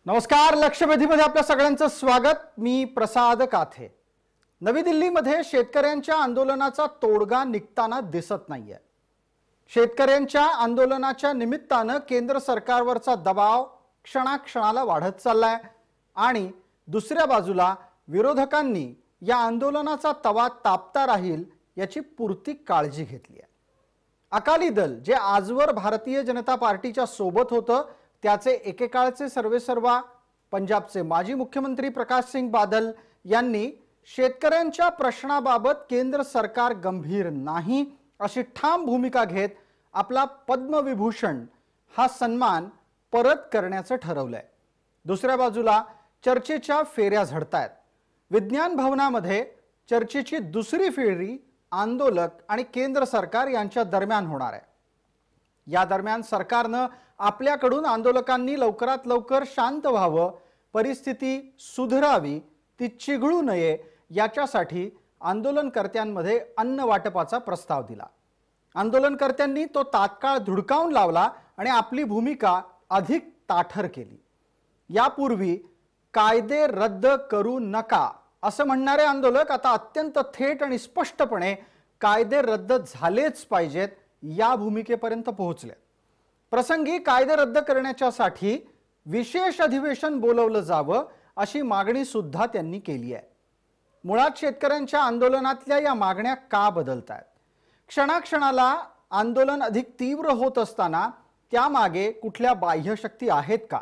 नमस्कार. लक्षवेधीमध्ये आपल्या सगळ्यांचं स्वागत. मी प्रसाद काथे. नवी दिल्लीमध्ये शेतकऱ्यांच्या आंदोलनाचा तोडगा निघताना दिसत नाहीये. शेतकऱ्यांच्या आंदोलनाच्या निमित्तानं केंद्र सरकारवरचा दबाव क्षणाक्षणाला वाढत चाललाय आणि दुसऱ्या बाजूला विरोधकांनी या आंदोलनाचा तवा तापता राहील याची पुरती काळजी घेतली आहे. अकाली दल जे आजवर भारतीय जनता पार्टीच्या सोबत होतं त्याचे एकेकाळचे सर्वेसर्वा पंजाबचे माजी मुख्यमंत्री प्रकाश सिंग बादल यांनी शेतकऱ्यांच्या प्रश्नाबाबत केंद्र सरकार गंभीर नाही अशी ठाम भूमिका घेत आपला पद्मविभूषण हा सन्मान परत करण्याचं ठरवलंय. दुसऱ्या बाजूला चर्चेच्या फेऱ्या झडतायत. विज्ञान भवनामध्ये चर्चेची दुसरी फेरी आंदोलक आणि केंद्र सरकार यांच्या दरम्यान होणार आहे. या दरम्यान सरकारनं आपल्याकडून आंदोलकांनी लवकरात लवकर शांत व्हावं, परिस्थिती सुधारावी, ती चिघळू नये याच्यासाठी आंदोलनकर्त्यांमध्ये अन्न वाटपाचा प्रस्ताव दिला. आंदोलनकर्त्यांनी तो तात्काळ धुडकावून लावला आणि आपली भूमिका अधिक ताठर केली. यापूर्वी कायदे रद्द करू नका असं म्हणणारे आंदोलक आता अत्यंत थेट आणि स्पष्टपणे कायदे रद्द झालेच पाहिजेत या भूमिकेपर्यंत पोहोचले. प्रसंगी कायदे रद्द करण्याच्यासाठी विशेष अधिवेशन बोलवलं जावं अशी मागणी सुद्धा त्यांनी केली आहे. मुळात शेतकऱ्यांच्या आंदोलनातल्या या मागण्या का बदलतायत? क्षणाक्षणाला आंदोलन अधिक तीव्र होत असताना त्यामागे कुठल्या बाह्यशक्ती आहेत का?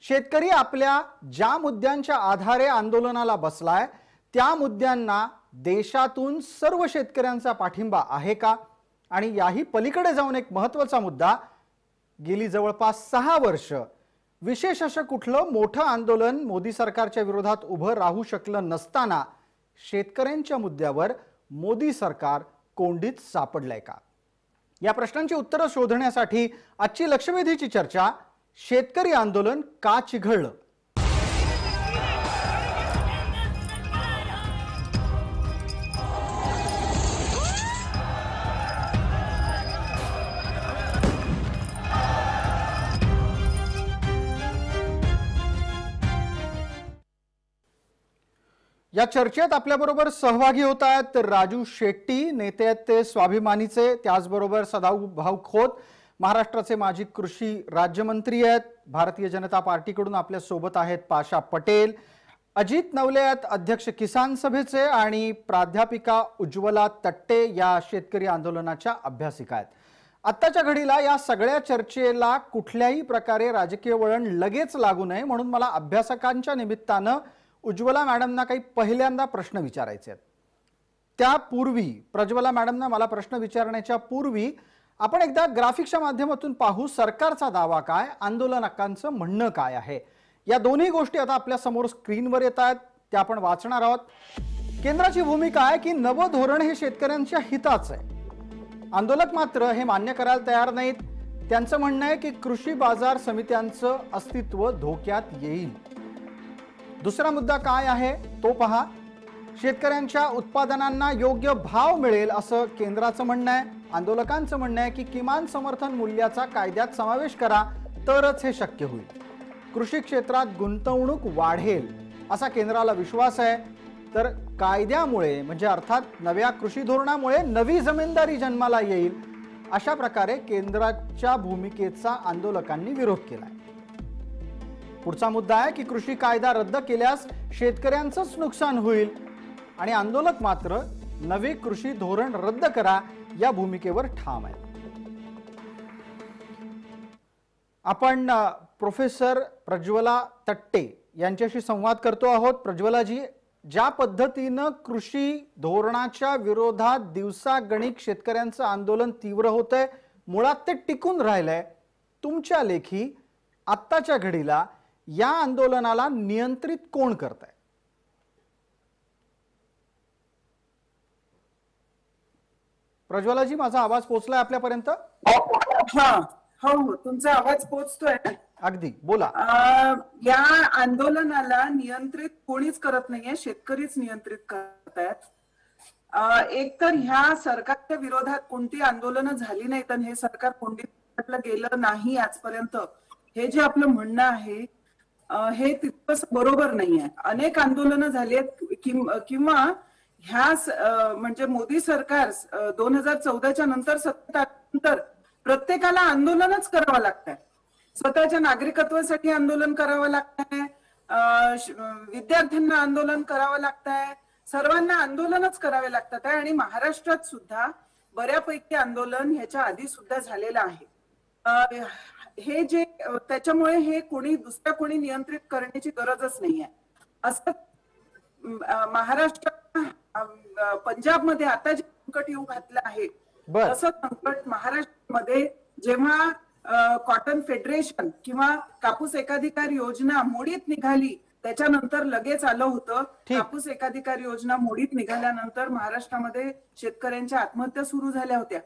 शेतकरी आपल्या ज्या मुद्द्यांच्या आधारे आंदोलनाला बसलाय त्या मुद्द्यांना देशातून सर्व शेतकऱ्यांचा पाठिंबा आहे का? आणि याही पलीकडे जाऊन एक महत्त्वाचा मुद्दा, गेली जवळपास 6 वर्ष विशेष असं कुठलं मोठं आंदोलन मोदी सरकारच्या विरोधात उभं राहू शकलं नसताना शेतकऱ्यांच्या मुद्द्यावर मोदी सरकार कोंडीत सापडलंय का? या प्रश्नांची उत्तरं शोधण्यासाठी आजची लक्षवेधीची चर्चा, शेतकरी आंदोलन का चिघळलं? या चर्चेत आपल्याबरोबर सहभागी होत आहेत राजू शेट्टी, नेते आहेत ते स्वाभिमानीचे, त्याचबरोबर सदाभाऊ खोत महाराष्ट्राचे माजी कृषी राज्यमंत्री आहेत, भारतीय जनता पार्टीकडून आपल्या सोबत आहेत पाशा पटेल, अजित नवले आहेत अध्यक्ष किसान सभेचे आणि प्राध्यापिका उज्ज्वला तट्टे या शेतकरी आंदोलनाच्या अभ्यासिका आहेत. आत्ताच्या घडीला या सगळ्या चर्चेला कुठल्याही प्रकारे राजकीय वळण लगेच लागू नये म्हणून मला अभ्यासकांच्या निमित्तानं उज्ज्वला मॅडमना काही पहिल्यांदा प्रश्न विचारायचे आहेत. त्यापूर्वी प्रज्वला मॅडमना मला प्रश्न विचारण्याच्या पूर्वी आपण एकदा ग्राफिक्सच्या माध्यमातून पाहू सरकारचा दावा काय, आंदोलकांचं म्हणणं काय आहे. या दोन्ही गोष्टी आता आपल्या समोर स्क्रीनवर येत आहेत, त्या आपण वाचणार आहोत. केंद्राची भूमिका आहे की नवं धोरण हे शेतकऱ्यांच्या हिताचं आहे. आंदोलक मात्र हे मान्य करायला तयार नाहीत. त्यांचं म्हणणं आहे की कृषी बाजार समित्यांचं अस्तित्व धोक्यात येईल. दुसरा मुद्दा काय आहे तो पहा. शेतकऱ्यांच्या उत्पादनांना योग्य भाव मिळेल असं केंद्राचं म्हणणं आहे. आंदोलकांचं म्हणणं आहे की किमान समर्थन मूल्याचा कायद्यात समावेश करा तरच हे शक्य होईल. कृषी क्षेत्रात गुंतवणूक वाढेल असा केंद्राला विश्वास आहे. तर कायद्यामुळे म्हणजे अर्थात नव्या कृषी धोरणामुळे नवी जमीनदारी जन्माला येईल अशा प्रकारे केंद्राच्या भूमिकेचा आंदोलकांनी विरोध केलाय. पुढचा मुद्दा आहे की कृषी कायदा रद्द केल्यास शेतकऱ्यांचंच नुकसान होईल आणि आंदोलक मात्र नवे कृषी धोरण रद्द करा या भूमिकेवर ठाम आहे. आपण प्रोफेसर प्रज्वला तट्टे यांच्याशी संवाद करतो आहोत. प्रज्वलाजी, ज्या पद्धतीनं कृषी धोरणाच्या विरोधात दिवसागणिक शेतकऱ्यांचं आंदोलन तीव्र होतंय, मुळात ते टिकून राहिलंय, तुमच्या लेखी आत्ताच्या घडीला या आंदोलनाला नियंत्रित कोण करताय? प्रज्वलाजी, माझा आवाज पोहोचलाय आपल्यापर्यंत? हो, तुमचा आवाज पोहोचतोय. अगदी, बोला. या आंदोलनाला नियंत्रित कोणीच करत नाहीये, शेतकरीच नियंत्रित करतायत. एक तर ह्या सरकारच्या विरोधात कोणती आंदोलनं झाली नाहीत आणि हे सरकार कोंडीत गेलं नाही आजपर्यंत, हे जे आपलं म्हणणं आहे हे तितकंच बरोबर नाही आहे. अनेक आंदोलनं झाली आहेत किंवा ह्या म्हणजे मोदी सरकार 2014च्या नंतर सत्तेत आल्यानंतर प्रत्येकाला आंदोलनच करावं लागतंय. स्वतःच्या नागरिकत्वासाठी आंदोलन करावं लागतंय, विद्यार्थ्यांना आंदोलन करावं लागतंय, सर्वांना आंदोलनच करावे लागतात आहे. आणि महाराष्ट्रात सुद्धा बऱ्यापैकी आंदोलन ह्याच्या आधी सुद्धा झालेलं आहे. हे जे त्याच्यामुळे हे दुसऱ्या कोणी नियंत्रित करण्याची गरजच नाहीये. असं महाराष्ट्र पंजाबमध्ये आता जे संकट येऊ घातलं आहे तसं संकट महाराष्ट्रामध्ये जेव्हा कॉटन फेडरेशन किंवा कापूस एकाधिकार योजना मोडीत निघाली त्याच्यानंतर लगेच आलं होतं. कापूस एकाधिकार योजना मोडीत निघाल्यानंतर महाराष्ट्रामध्ये शेतकऱ्यांच्या आत्महत्या सुरू झाल्या होत्या.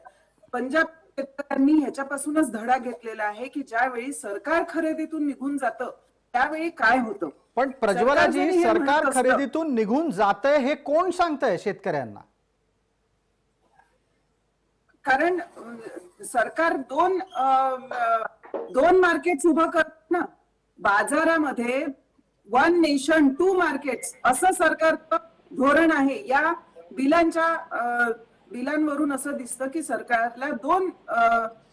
पंजाब शेतकऱ्यांनी ह्याच्यापासूनच धडा घेतलेला आहे की ज्यावेळी सरकार खरेदीतून निघून जातं त्यावेळी काय होतं. पण प्रज्वलाजी, सरकार खरेदीतून निघून जातंय हे कोण सांगतंय शेतकऱ्यांना? कारण सरकार दोन मार्केट्स उभं करत ना बाजारामध्ये. 1 नेशन 2 मार्केट्स असं सरकारचं धोरण आहे. या बिलांवरून असं दिसतं की सरकारला 2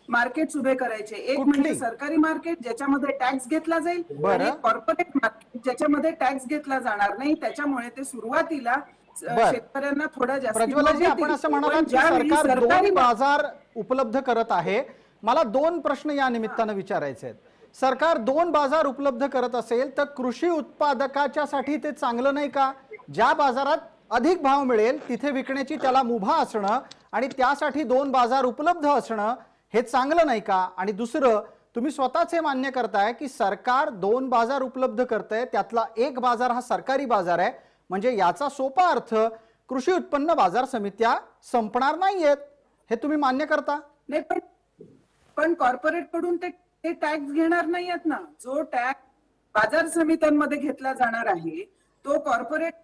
मार्केट्स उभे करायचे. एक म्हणजे सरकारी मार्केट ज्याच्यामध्ये टॅक्स घेतला जाईल आणि कॉर्पोरेट मार्केट ज्याच्यामध्ये टॅक्स घेतला जाणार नाही. त्याच्यामुळे ते सुरुवातीला शेतकऱ्यांना थोडा जास्त. प्रज्वलाजी, आपण असं म्हणालात की सरकार 2 बाजार उपलब्ध करत आहे. मला 2 प्रश्न या निमित्तानं विचारायचे आहेत. सरकार 2 बाजार उपलब्ध करत असेल तर कृषी उत्पादकाच्या साठी ते चांगलं नाही का? ज्या बाजारात अधिक भाव मिळेल तिथे विकण्याची त्याला मुभा असणं आणि त्यासाठी 2 बाजार उपलब्ध असणं हे चांगलं नाही का? आणि दुसरं, तुम्ही स्वतःच हे मान्य करताय की सरकार 2 बाजार उपलब्ध करतंय, त्यातला एक बाजार हा सरकारी बाजार आहे, म्हणजे याचा सोपा अर्थ कृषी उत्पन्न बाजार समित्या संपणार नाहीयेत, हे तुम्ही मान्य करता? नाही, पण कॉर्पोरेट कडून ते टॅक्स घेणार नाहीयेत ना. जो टॅक्स बाजार समित्यांमध्ये घेतला जाणार आहे तो कॉर्पोरेट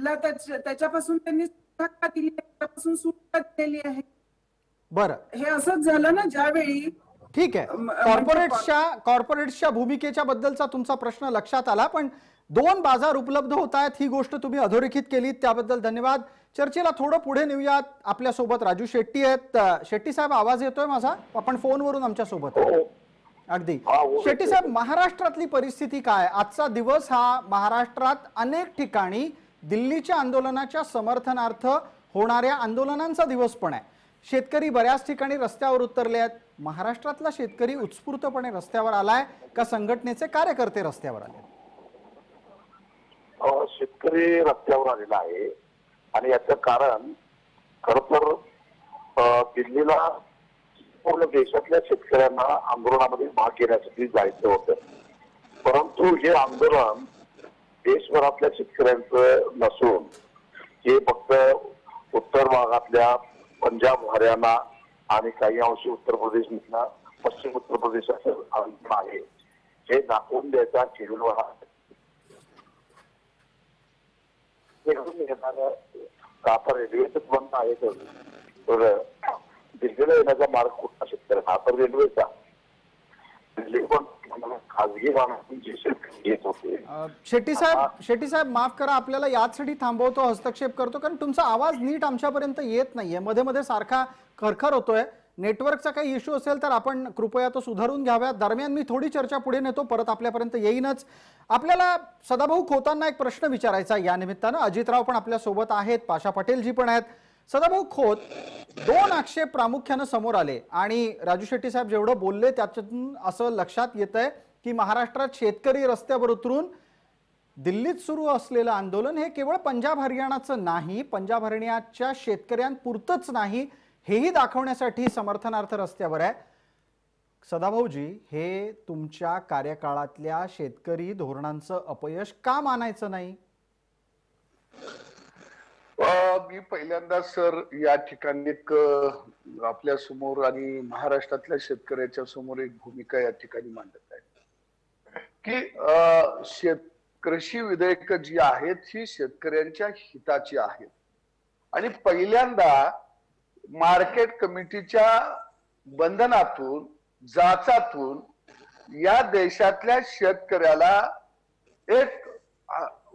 ला त्याच्यापासून त्यांनी त्याच्यापासून सुटका दिलेली आहे. बरं, हे असंच झालं ना ज्यावेळी. ठीक आहे, कॉर्पोरेट्सच्या भूमिकेच्या बद्दलचा तुमचा प्रश्न लक्षात आला. पण 2 बाजार उपलब्ध होत आहेत ही गोष्ट तुम्ही अधोरेखित केली, त्याबद्दल धन्यवाद. चर्चेला थोडं पुढे नेऊयात. आपल्या सोबत राजू शेट्टी आहेत. शेट्टी साहेब, आवाज येतोय माझा? आपण फोनवरून आमच्या सोबत आहोत. अगदी. शेट्टी साहेब, महाराष्ट्रातली परिस्थिती काय? आजचा दिवस हा महाराष्ट्रात अनेक ठिकाणी दिल्लीच्या आंदोलनाच्या समर्थनार्थ होणाऱ्या आंदोलनांचा दिवस पण आहे. शेतकरी बऱ्याच ठिकाणी रस्त्यावर उतरले आहेत. महाराष्ट्रातला शेतकरी उत्स्फूर्तपणे रस्त्यावर आलाय का संघटनेचे कार्यकर्ते रस्त्यावर आले? शेतकरी रस्त्यावर आलेला आहे आणि याचं कारण खर तर दिल्लीला पूर्ण देशातल्या शेतकऱ्यांना आंदोलनामध्ये भाग घेण्यासाठी जायचं होतं. परंतु हे आंदोलन देशभरातल्या शेतकऱ्यांचं नसून हे फक्त उत्तर भागातल्या पंजाब, हरियाणा आणि काही अंशी उत्तर प्रदेश मधला पश्चिम उत्तर प्रदेशाचं आंदोलन आहे. हे दाखवून द्यायचा शेड्यूलवर आहे. आता रेल्वेच बंद आहे तर दिल्लीला येण्याचा मार्ग कुठला शेतकऱ्यांना? तर रेल्वेचा. दिल्ली पण खाजगी वाहनातून जे शेतकरी येत होते. शेट्टी साहेब, माफ करा, आपल्याला याचसाठी थांबवतो, हस्तक्षेप करतो, कारण तुमचा आवाज नीट आमच्यापर्यंत येत नाहीये. मध्ये मध्ये सारखा खरखर होतोय. नेटवर्कचा काही इश्यू असेल तर आपण कृपया तो सुधारून घ्याव्यात. दरम्यान मी थोडी चर्चा पुढे नेतो, परत आपल्यापर्यंत येईनच. आपल्याला सदाभाऊ खोतांना एक प्रश्न विचारायचा या निमित्तानं. अजितराव पण आपल्या सोबत आहेत, पाशा पटेलजी पण आहेत. सदाभाऊ खोत, 2 आक्षेप प्रामुख्याने समोर आले आणि राजू शेट्टी साहेब जेवढं बोलले त्याच्यातून असं लक्षात येतंय की महाराष्ट्रात शेतकरी रस्त्यावर उतरून दिल्लीत सुरू असलेलं आंदोलन हे केवळ पंजाब हरियाणाचं नाही, पंजाब हरियाणाच्या शेतकऱ्यांपुरतंच नाही, हेही दाखवण्यासाठी समर्थनार्थ रस्त्यावर आहे. सदाभाऊजी, हे तुमच्या कार्यकाळातल्या शेतकरी धोरणांचं अपयश का मानायचं नाही? मी पहिल्यांदा सर या ठिकाणी एक आपल्या समोर आणि महाराष्ट्रातल्या शेतकऱ्याच्या समोर एक भूमिका या ठिकाणी मांडत आहे की कृषी विधेयक जी आहेत ही शेतकऱ्यांच्या हिताची आहेत आणि पहिल्यांदा मार्केट कमिटीच्या बंधनातून, जाचातून या देशातल्या शेतकऱ्याला एक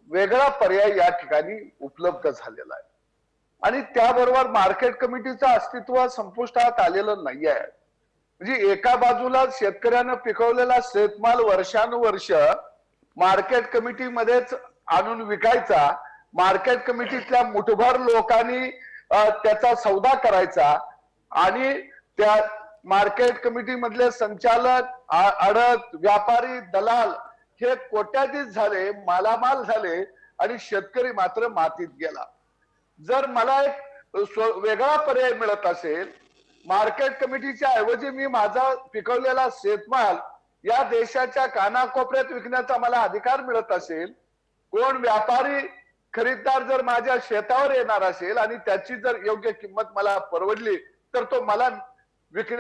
वेगळा पर्याय या ठिकाणी उपलब्ध झालेला आहे आणि त्याबरोबर मार्केट कमिटीचं अस्तित्व संपुष्टात आलेलं नाही आहे. म्हणजे एका बाजूला शेतकऱ्यानं पिकवलेला शेतमाल वर्षानुवर्ष मार्केट कमिटीमध्येच आणून विकायचा, मार्केट कमिटीतल्या मुठभर लोकांनी त्याचा सौदा करायचा आणि त्या मार्केट कमिटी मधले संचालक, आडत, व्यापारी, दलाल हे कोट्याधीश झाले, मालामाल झाले आणि शेतकरी मात्र मातीत गेला. जर मला एक वेगळा पर्याय मिळत असेल, मार्केट कमिटीच्या ऐवजी मी माझा पिकवलेला शेतमाल या देशाच्या कानाकोपऱ्यात विकण्याचा मला अधिकार मिळत असेल, कोण व्यापारी खरीददार जर माझ्या शेतावर येणार असेल आणि त्याची जर योग्य किंमत मला परवडली तर तो मला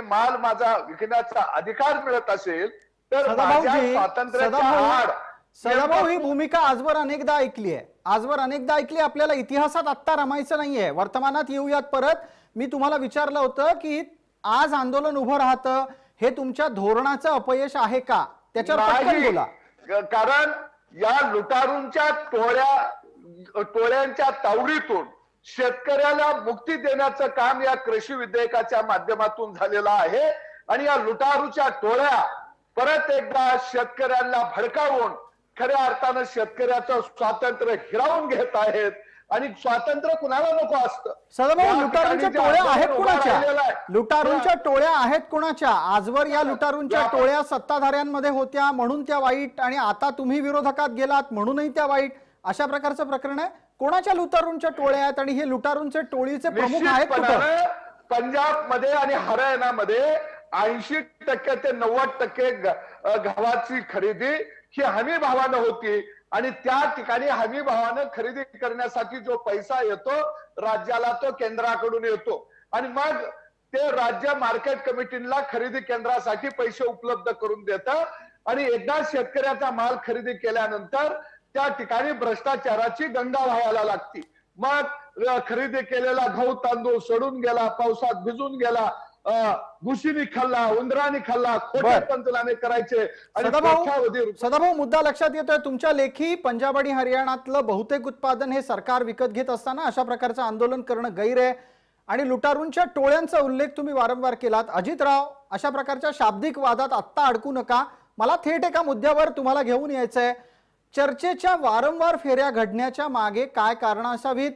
माल माझा विकण्याचा अधिकार मिळत असेल तर माझ्या स्वातंत्र्याच्या आड. सदाभाऊ, ही भूमिका आजवर अनेकदा ऐकली आहे, आजवर अनेकदा ऐकली. आपल्याला इतिहासात आत्ता रमायचं नाहीये, वर्तमानात येऊयात परत. मी तुम्हाला विचारलं होतं की आज आंदोलन उभं राहतं हे तुमच्या धोरणाचं अपयश आहे का, त्याच्यावर पटकन बोला. कारण या लुटारूंच्या टोळ्यांच्या तावडीतून शेतकऱ्याला मुक्ती देण्याचं काम या कृषी विधेयकाच्या माध्यमातून झालेलं आहे आणि या लुटारूच्या टोळ्या परत एकदा शेतकऱ्यांना भडकावून खऱ्या अर्थानं शेतकऱ्याचं स्वातंत्र्य हिरावून घेत आहेत आणि स्वातंत्र्य कुणाला नको असतं. सदाभाऊ, लुटारूंच्या टोळ्या आहेत कुणाच्या? लुटारूंच्या टोळ्या आहेत कुणाच्या? आजवर या लुटारूंच्या टोळ्या सत्ताधाऱ्यांमध्ये होत्या म्हणून त्या वाईट आणि आता तुम्ही विरोधकात गेलात म्हणूनही त्या वाईट, अशा प्रकारचं प्रकरण आहे. कोणाच्या लुटारूंच्या टोळ्या आहेत आणि हे लुटारूंचे टोळीचे प्रमुख आहेत कुठं? पंजाब मध्ये आणि हरियाणामध्ये 80% ते 90% गव्हाची खरेदी ही हमी भावानं होती आणि त्या ठिकाणी हमी भावानं खरेदी करण्यासाठी जो पैसा येतो राज्याला तो केंद्राकडून येतो आणि मग ते राज्य मार्केट कमिटीला खरेदी केंद्रासाठी पैसे उपलब्ध करून देतं आणि एकदा शेतकऱ्याचा माल खरेदी केल्यानंतर त्या ठिकाणी भ्रष्टाचाराची गंगा व्हायला लागती. मग खरेदी केलेला गहू तांदूळ सडून गेला, पावसात भिजून गेला, घुशीने खाल्ला, उंदराने खाल्ला, खोटे पंचनामे करायचे. सदाभाऊ, मुद्दा लक्षात येतोय तुमच्या लेखी. पंजाब आणि हरियाणातलं बहुतेक उत्पादन हे सरकार विकत घेत असताना अशा प्रकारचं आंदोलन करणं गैर आहे आणि लुटारूंच्या टोळ्यांचा उल्लेख तुम्ही वारंवार केलात. अजितराव, अशा प्रकारच्या शाब्दिक वादात आत्ता अडकू नका, मला थेट एका मुद्द्यावर तुम्हाला घेऊन यायचंय. चर्चेच्या वारंवार फेऱ्या घडण्याच्या मागे काय कारण असावीत?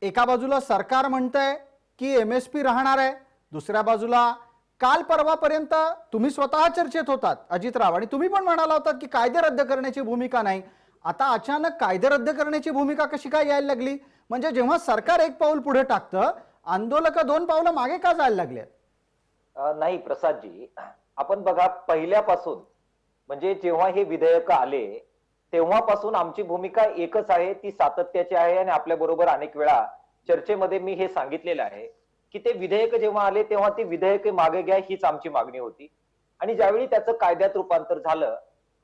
एका बाजूला सरकार म्हणतंय की MSP राहणार आहे, दुसऱ्या बाजूला काल परवापर्यंत तुम्ही स्वतः चर्चेत होतात अजितराव आणि तुम्ही पण म्हणाला होतात की कायदे रद्द करण्याची भूमिका नाही. आता अचानक कायदे रद्द करण्याची भूमिका कशी काय यायला लागली? म्हणजे जेव्हा सरकार एक पाऊल पुढे टाकतं, आंदोलक 2 पावलं मागे का जायला लागले? नाही प्रसादजी, आपण बघा, पहिल्यापासून म्हणजे जेव्हा हे विधेयक आले तेव्हापासून आमची भूमिका एकच आहे, ती सातत्याची आहे आणि आपल्या बरोबर अनेक वेळा चर्चेमध्ये मी हे सांगितलेलं आहे की ते विधेयक जेव्हा आले तेव्हा ती विधेयक मागे घ्या हीच आमची मागणी होती आणि ज्यावेळी त्याचं कायद्यात रूपांतर झालं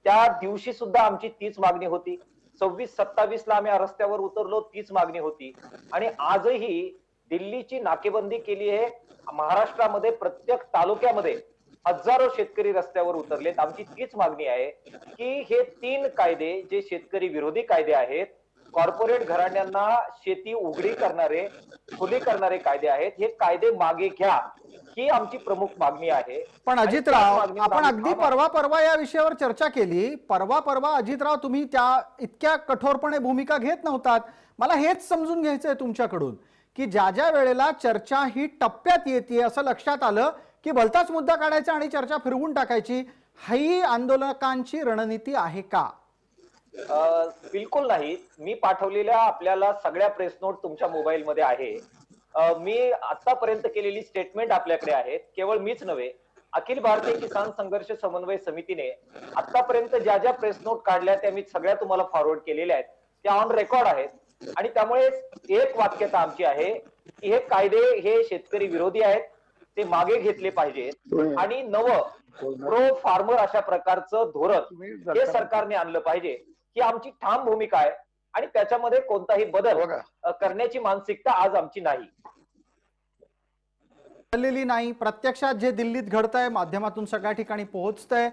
त्या दिवशी सुद्धा आमची तीच मागणी होती. 26-27 ला आम्ही रस्त्यावर उतरलो, तीच मागणी होती आणि आजही दिल्लीची नाकेबंदी केली आहे. महाराष्ट्रामध्ये प्रत्येक तालुक्यामध्ये हजारो शेतकरी रस्त्यावर उतरलेत. आमची तीच मागणी आहे की हे 3 कायदे जे शेतकरी विरोधी कायदे आहेत, कॉर्पोरेट घराण्यांना शेती उघडी करणारे, खुली करणारे कायदे आहेत, हे कायदे मागे घ्या, ही आमची प्रमुख मागणी आहे. पण अजितराव, आपण अगदी परवा या विषयावर चर्चा केली. परवा अजितराव तुम्ही त्या इतक्या कठोरपणे भूमिका घेत नव्हतात. मला हेच समजून घ्यायचंय तुमच्याकडून की ज्या वेळेला चर्चा ही टप्प्यात येते असं लक्षात आलं की भलताच मुद्दा काढायचा आणि चर्चा फिरवून टाकायची, ही आंदोलकांची रणनीती आहे का? बिलकुल नाही. मी पाठवलेल्या आपल्याला सगळ्या प्रेस नोट तुमच्या मोबाईल मध्ये आहे. मी आतापर्यंत केलेली स्टेटमेंट आपल्याकडे आहेत. केवळ मीच नव्हे, अखिल भारतीय किसान संघर्ष समन्वय समितीने आतापर्यंत ज्या ज्या प्रेस नोट काढल्या त्या मी सगळ्या तुम्हाला फॉरवर्ड केलेल्या आहेत, त्या ऑन रेकॉर्ड आहेत आणि त्यामुळे एक वाक्यता आमची आहे की हे कायदे हे शेतकरी विरोधी आहेत, ते मागे घेतले पाहिजेत आणि नवं प्रो फार्मर अशा प्रकारचं धोरण हे सरकारने आणलं पाहिजे, ही आमची ठाम भूमिका आहे आणि त्याच्यामध्ये कोणताही बदल करण्याची मानसिकता आज आमची नाही. नाही, प्रत्यक्षात जे दिल्लीत घडतंय, माध्यमातून सगळ्या ठिकाणी पोहोचतंय,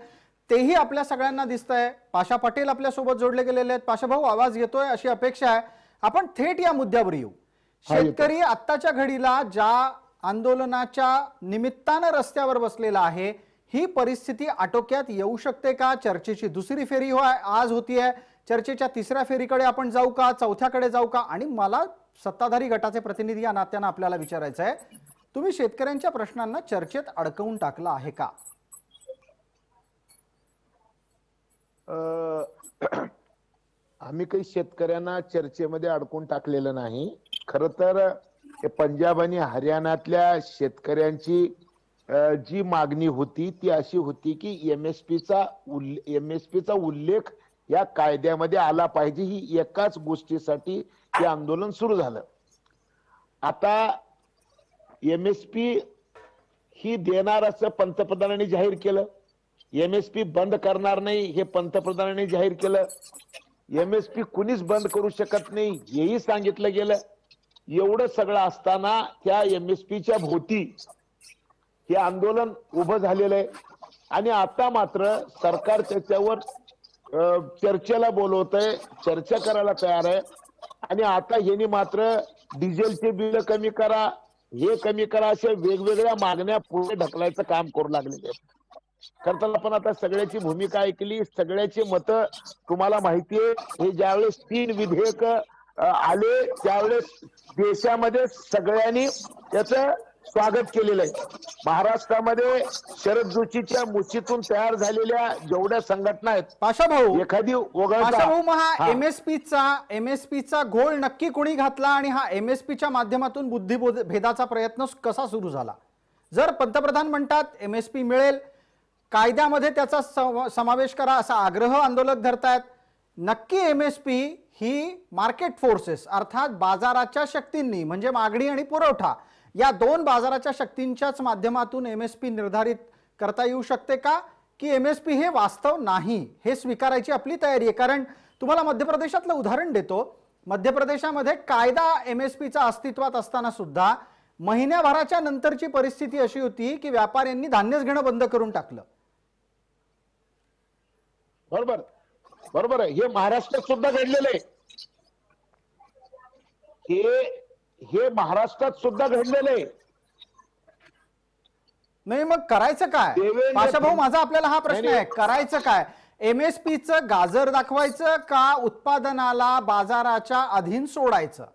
तेही आपल्या सगळ्यांना दिसतंय. पाशा पटेल आपल्या सोबत जोडले गेलेले आहेत. पाशा भाऊ, आवाज येतोय अशी अपेक्षा आहे. आपण थेट या मुद्द्यावर येऊ. शेतकरी आत्ताच्या घडीला ज्या आंदोलनाच्या निमित्तानं रस्त्यावर बसलेला आहे, ही परिस्थिती आटोक्यात येऊ शकते का? चर्चेची दुसरी फेरी आज होतीये. चर्चेच्या तिसऱ्या फेरीकडे आपण जाऊ का, चौथ्याकडे जाऊ का? आणि मला सत्ताधारी गटाचे प्रतिनिधी या नात्यानं आपल्याला विचारायचं आहे, तुम्ही शेतकऱ्यांच्या प्रश्नांना चर्चेत अडकवून टाकलं आहे का? आम्ही काही शेतकऱ्यांना चर्चेमध्ये अडकून टाकलेलं नाही. खर तर पंजाब आणि हरियाणातल्या शेतकऱ्यांची जी मागणी होती ती अशी होती की एमएसपीचा उल्लेख या कायद्यामध्ये आला पाहिजे. ही एकाच गोष्टीसाठी हे आंदोलन सुरू झालं. आता एमएसपी ही देणार असं पंतप्रधानांनी जाहीर केलं. एमएसपी बंद करणार नाही हे पंतप्रधानांनी जाहीर केलं. एमएसपी कुणीच बंद करू शकत नाही हेही सांगितलं गेलं. एवढं सगळं असताना त्या एमएसपीच्या भोवती हे आंदोलन उभं झालेलं आहे. आणि आता मात्र सरकार त्याच्यावर चर्चेला बोलवतंय, चर्चा करायला तयार आहे. आणि आता यांनी मात्र डिझेलचे बिल कमी करा, हे कमी करा, अशा वेगवेगळ्या मागण्या पुढे ढकलायचं काम करू लागलेले आहेत. खरं आपण आता सगळ्याची भूमिका ऐकली, सगळ्याची मतं तुम्हाला माहितीये. हे ज्यावेळेस 3 विधेयक आले त्यावेळेस देशामध्ये सगळ्यांनी त्याचं स्वागत केलेलं आहे. महाराष्ट्रामध्ये शरद जोशीच्या मुशीतून तयार झालेल्या जेवढ्या संघटना आहेत, पाशा भाऊ, एखादी हा एमएसपीचा घोळ नक्की कोणी घातला आणि हा एमएसपीच्या माध्यमातून बुद्धिभेदाचा प्रयत्न कसा सुरू झाला? जर पंतप्रधान म्हणतात एमएसपी मिळेल, कायद्यामध्ये त्याचा समावेश करा असा आग्रह आंदोलक धरतायत, नक्की एमएसपी ही मार्केट फोर्सेस अर्थात बाजाराच्या शक्तींनी म्हणजे मागणी आणि पुरवठा या 2 बाजाराच्या शक्तींच्याच माध्यमातून एमएसपी निर्धारित करता येऊ शकते का, की एमएसपी हे वास्तव नाही हे स्वीकारायची आपली तयारी आहे? कारण तुम्हाला मध्य प्रदेशातलं उदाहरण देतो. मध्य प्रदेशामध्ये कायदा एमएसपीचा अस्तित्वात असताना सुद्धा महिन्याभराच्या नंतरची परिस्थिती अशी होती की व्यापाऱ्यांनी धान्यच घेणं बंद करून टाकलं. बरोबर बरोबर आहे. हे महाराष्ट्रात सुद्धा घडलेलं आहे. हे महाराष्ट्रात सुद्धा घडलेलं आहे. नाही मग करायचं काय? पाशा भाऊ, माझा आपल्याला हा प्रश्न आहे, करायचं काय? एमएसपीचं गाजर दाखवायचं का उत्पादनाला बाजाराच्या अधीन सोडायचं?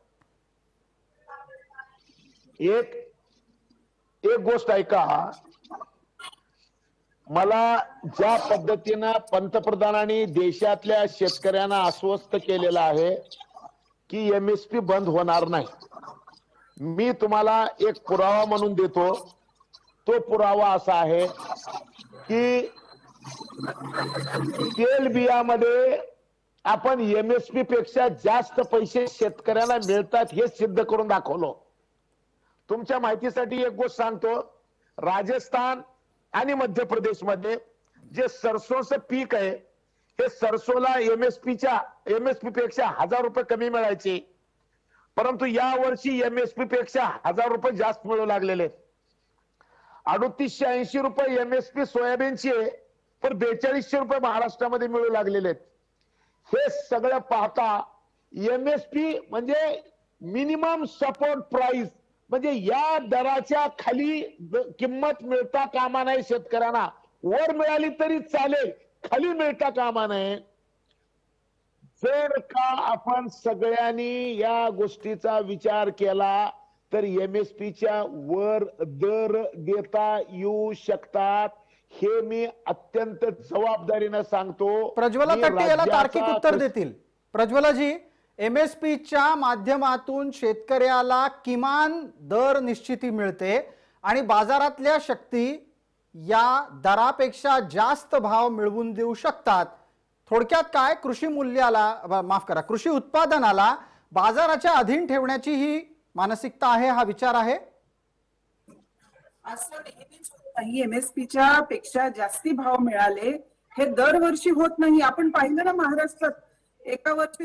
एक गोष्ट ऐका, मला ज्या पद्धतीनं पंतप्रधानांनी देशातल्या शेतकऱ्यांना आश्वस्त केलेलं आहे की एमएसपी बंद होणार नाही, मी तुम्हाला एक पुरावा म्हणून देतो. तो पुरावा असा आहे की तेल बियामध्ये आपण एमएसपी पेक्षा जास्त पैसे शेतकऱ्यांना मिळतात हे सिद्ध करून दाखवलं. तुमच्या माहितीसाठी एक गोष्ट सांगतो, राजस्थान आणि मध्य प्रदेशमध्ये जे सरसोचं पीक आहे हे सरसोला एमएसपी पेक्षा 1000 रुपये कमी मिळायचे, परंतु या वर्षी एमएसपी पेक्षा 1000 रुपये जास्त मिळू लागलेले. 3880 रुपये एमएसपी सोयाबीनची आहे, पण 4200 रुपये महाराष्ट्रामध्ये मिळू लागलेले आहेत. हे सगळं पाहता एमएसपी म्हणजे मिनिमम सपोर्ट प्राइस, म्हणजे या दराच्या खाली किंमत मिळता कामा नये शेतकऱ्यांना. वर मिळाली तरी चालेल, खाली मिळता कामा नये. जर का आपण सगळ्यांनी या गोष्टीचा विचार केला तर एमएसपीच्या वर दर देता येऊ शकतात, हे मी अत्यंत जबाबदारीने सांगतो. प्रज्वला तट्टे याला तार्किक उत्तर देतील. प्रज्वलाजी, एमएसपीच्या माध्यमातून शेतकऱ्याला किमान दर निश्चिती मिळते आणि बाजारातल्या शक्ती या दरापेक्षा जास्त भाव मिळवून देऊ शकतात. थोडक्यात काय, कृषी मूल्याला माफ करा कृषी उत्पादनाला बाजाराच्या अधीन ठेवण्याची ही मानसिकता आहे, हा विचार आहे? असं नेहमीच होत नाही. एमएसपीच्या पेक्षा जास्ती भाव मिळाले हे दरवर्षी होत नाही. आपण पाहिलं ना महाराष्ट्रात एका वर्षी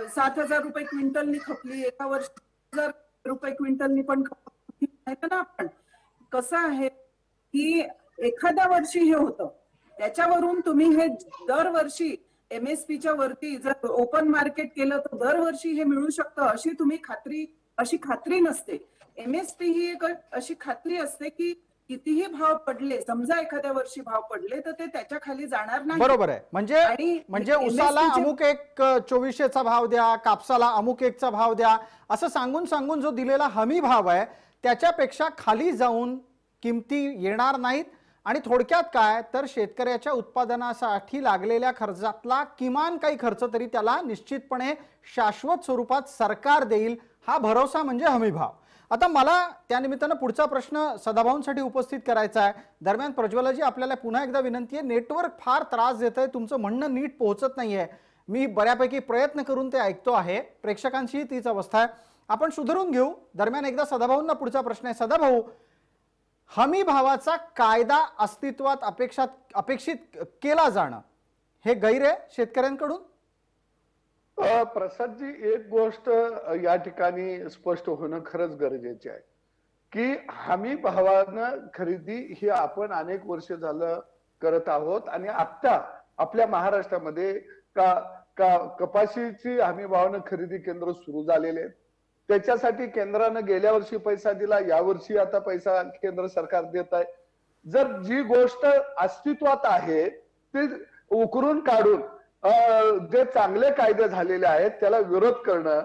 7,000 रुपये क्विंटलनी खपली, एका वर्षी 1000 रुपये क्विंटलनी पण खपली ना. आपण कसं आहे की एखाद्या वर्षी हे होतं, त्याच्यावरून तुम्ही हे दरवर्षी MSPच्या वरती जर ओपन मार्केट केलं तर दरवर्षी हे मिळू शकतं अशी खात्री नसते. MSP ही एक अशी खात्री असते की कितीही भाव पडले, समजा एखाद्या वर्षी भाव पडले तर ते त्याच्या खाली जाणार नाही. बरोबर आहे. म्हणजे उसाला अमुक एक 2400चा भाव द्या, कापसाला अमुक 1चा भाव द्या, असं सांगून जो दिलेला हमी भाव आहे त्याच्यापेक्षा खाली जाऊन किमती येणार नाहीत. आणि थोडक्यात काय तर शेतकऱ्याच्या उत्पादनासाठी लागलेल्या खर्चातला किमान काही खर्च तरी त्याला निश्चितपणे शाश्वत स्वरूपात सरकार देईल, हा भरोसा म्हणजे हमी भाव. आता मला त्यानिमित्तानं पुढचा प्रश्न सदाभाऊंसाठी उपस्थित करायचा आहे. दरम्यान प्रज्वलाजी, आपल्याला पुन्हा एकदा विनंती आहे, नेटवर्क फार त्रास देत आहे, तुमचं म्हणणं नीट पोहोचत नाहीये. मी बऱ्यापैकी प्रयत्न करून ते ऐकतो आहे, प्रेक्षकांची तीच अवस्था आहे, आपण सुधारून घेऊ. दरम्यान एकदा सदाभाऊंना पुढचा प्रश्न आहे. सदाभाऊ, हमी भावाचा कायदा अस्तित्वात अपेक्षित केला जाणं हे गैर आहे शेतकऱ्यांकडून? प्रसादजी, एक गोष्ट या ठिकाणी स्पष्ट होणं खरंच गरजेचे आहे की हमी भावानं खरेदी ही आपण अनेक वर्ष झालं करत आहोत. आणि आता आपल्या महाराष्ट्रामध्ये कपाशीची हमी भावानं खरेदी केंद्र सुरू झालेले आहेत. त्याच्यासाठी केंद्रानं गेल्या वर्षी पैसा दिला, यावर्षी आता पैसा केंद्र सरकार देत आहे. जर जी गोष्ट अस्तित्वात आहे ती उकरून काढून जे चांगले कायदे झालेले आहेत त्याला विरोध करणं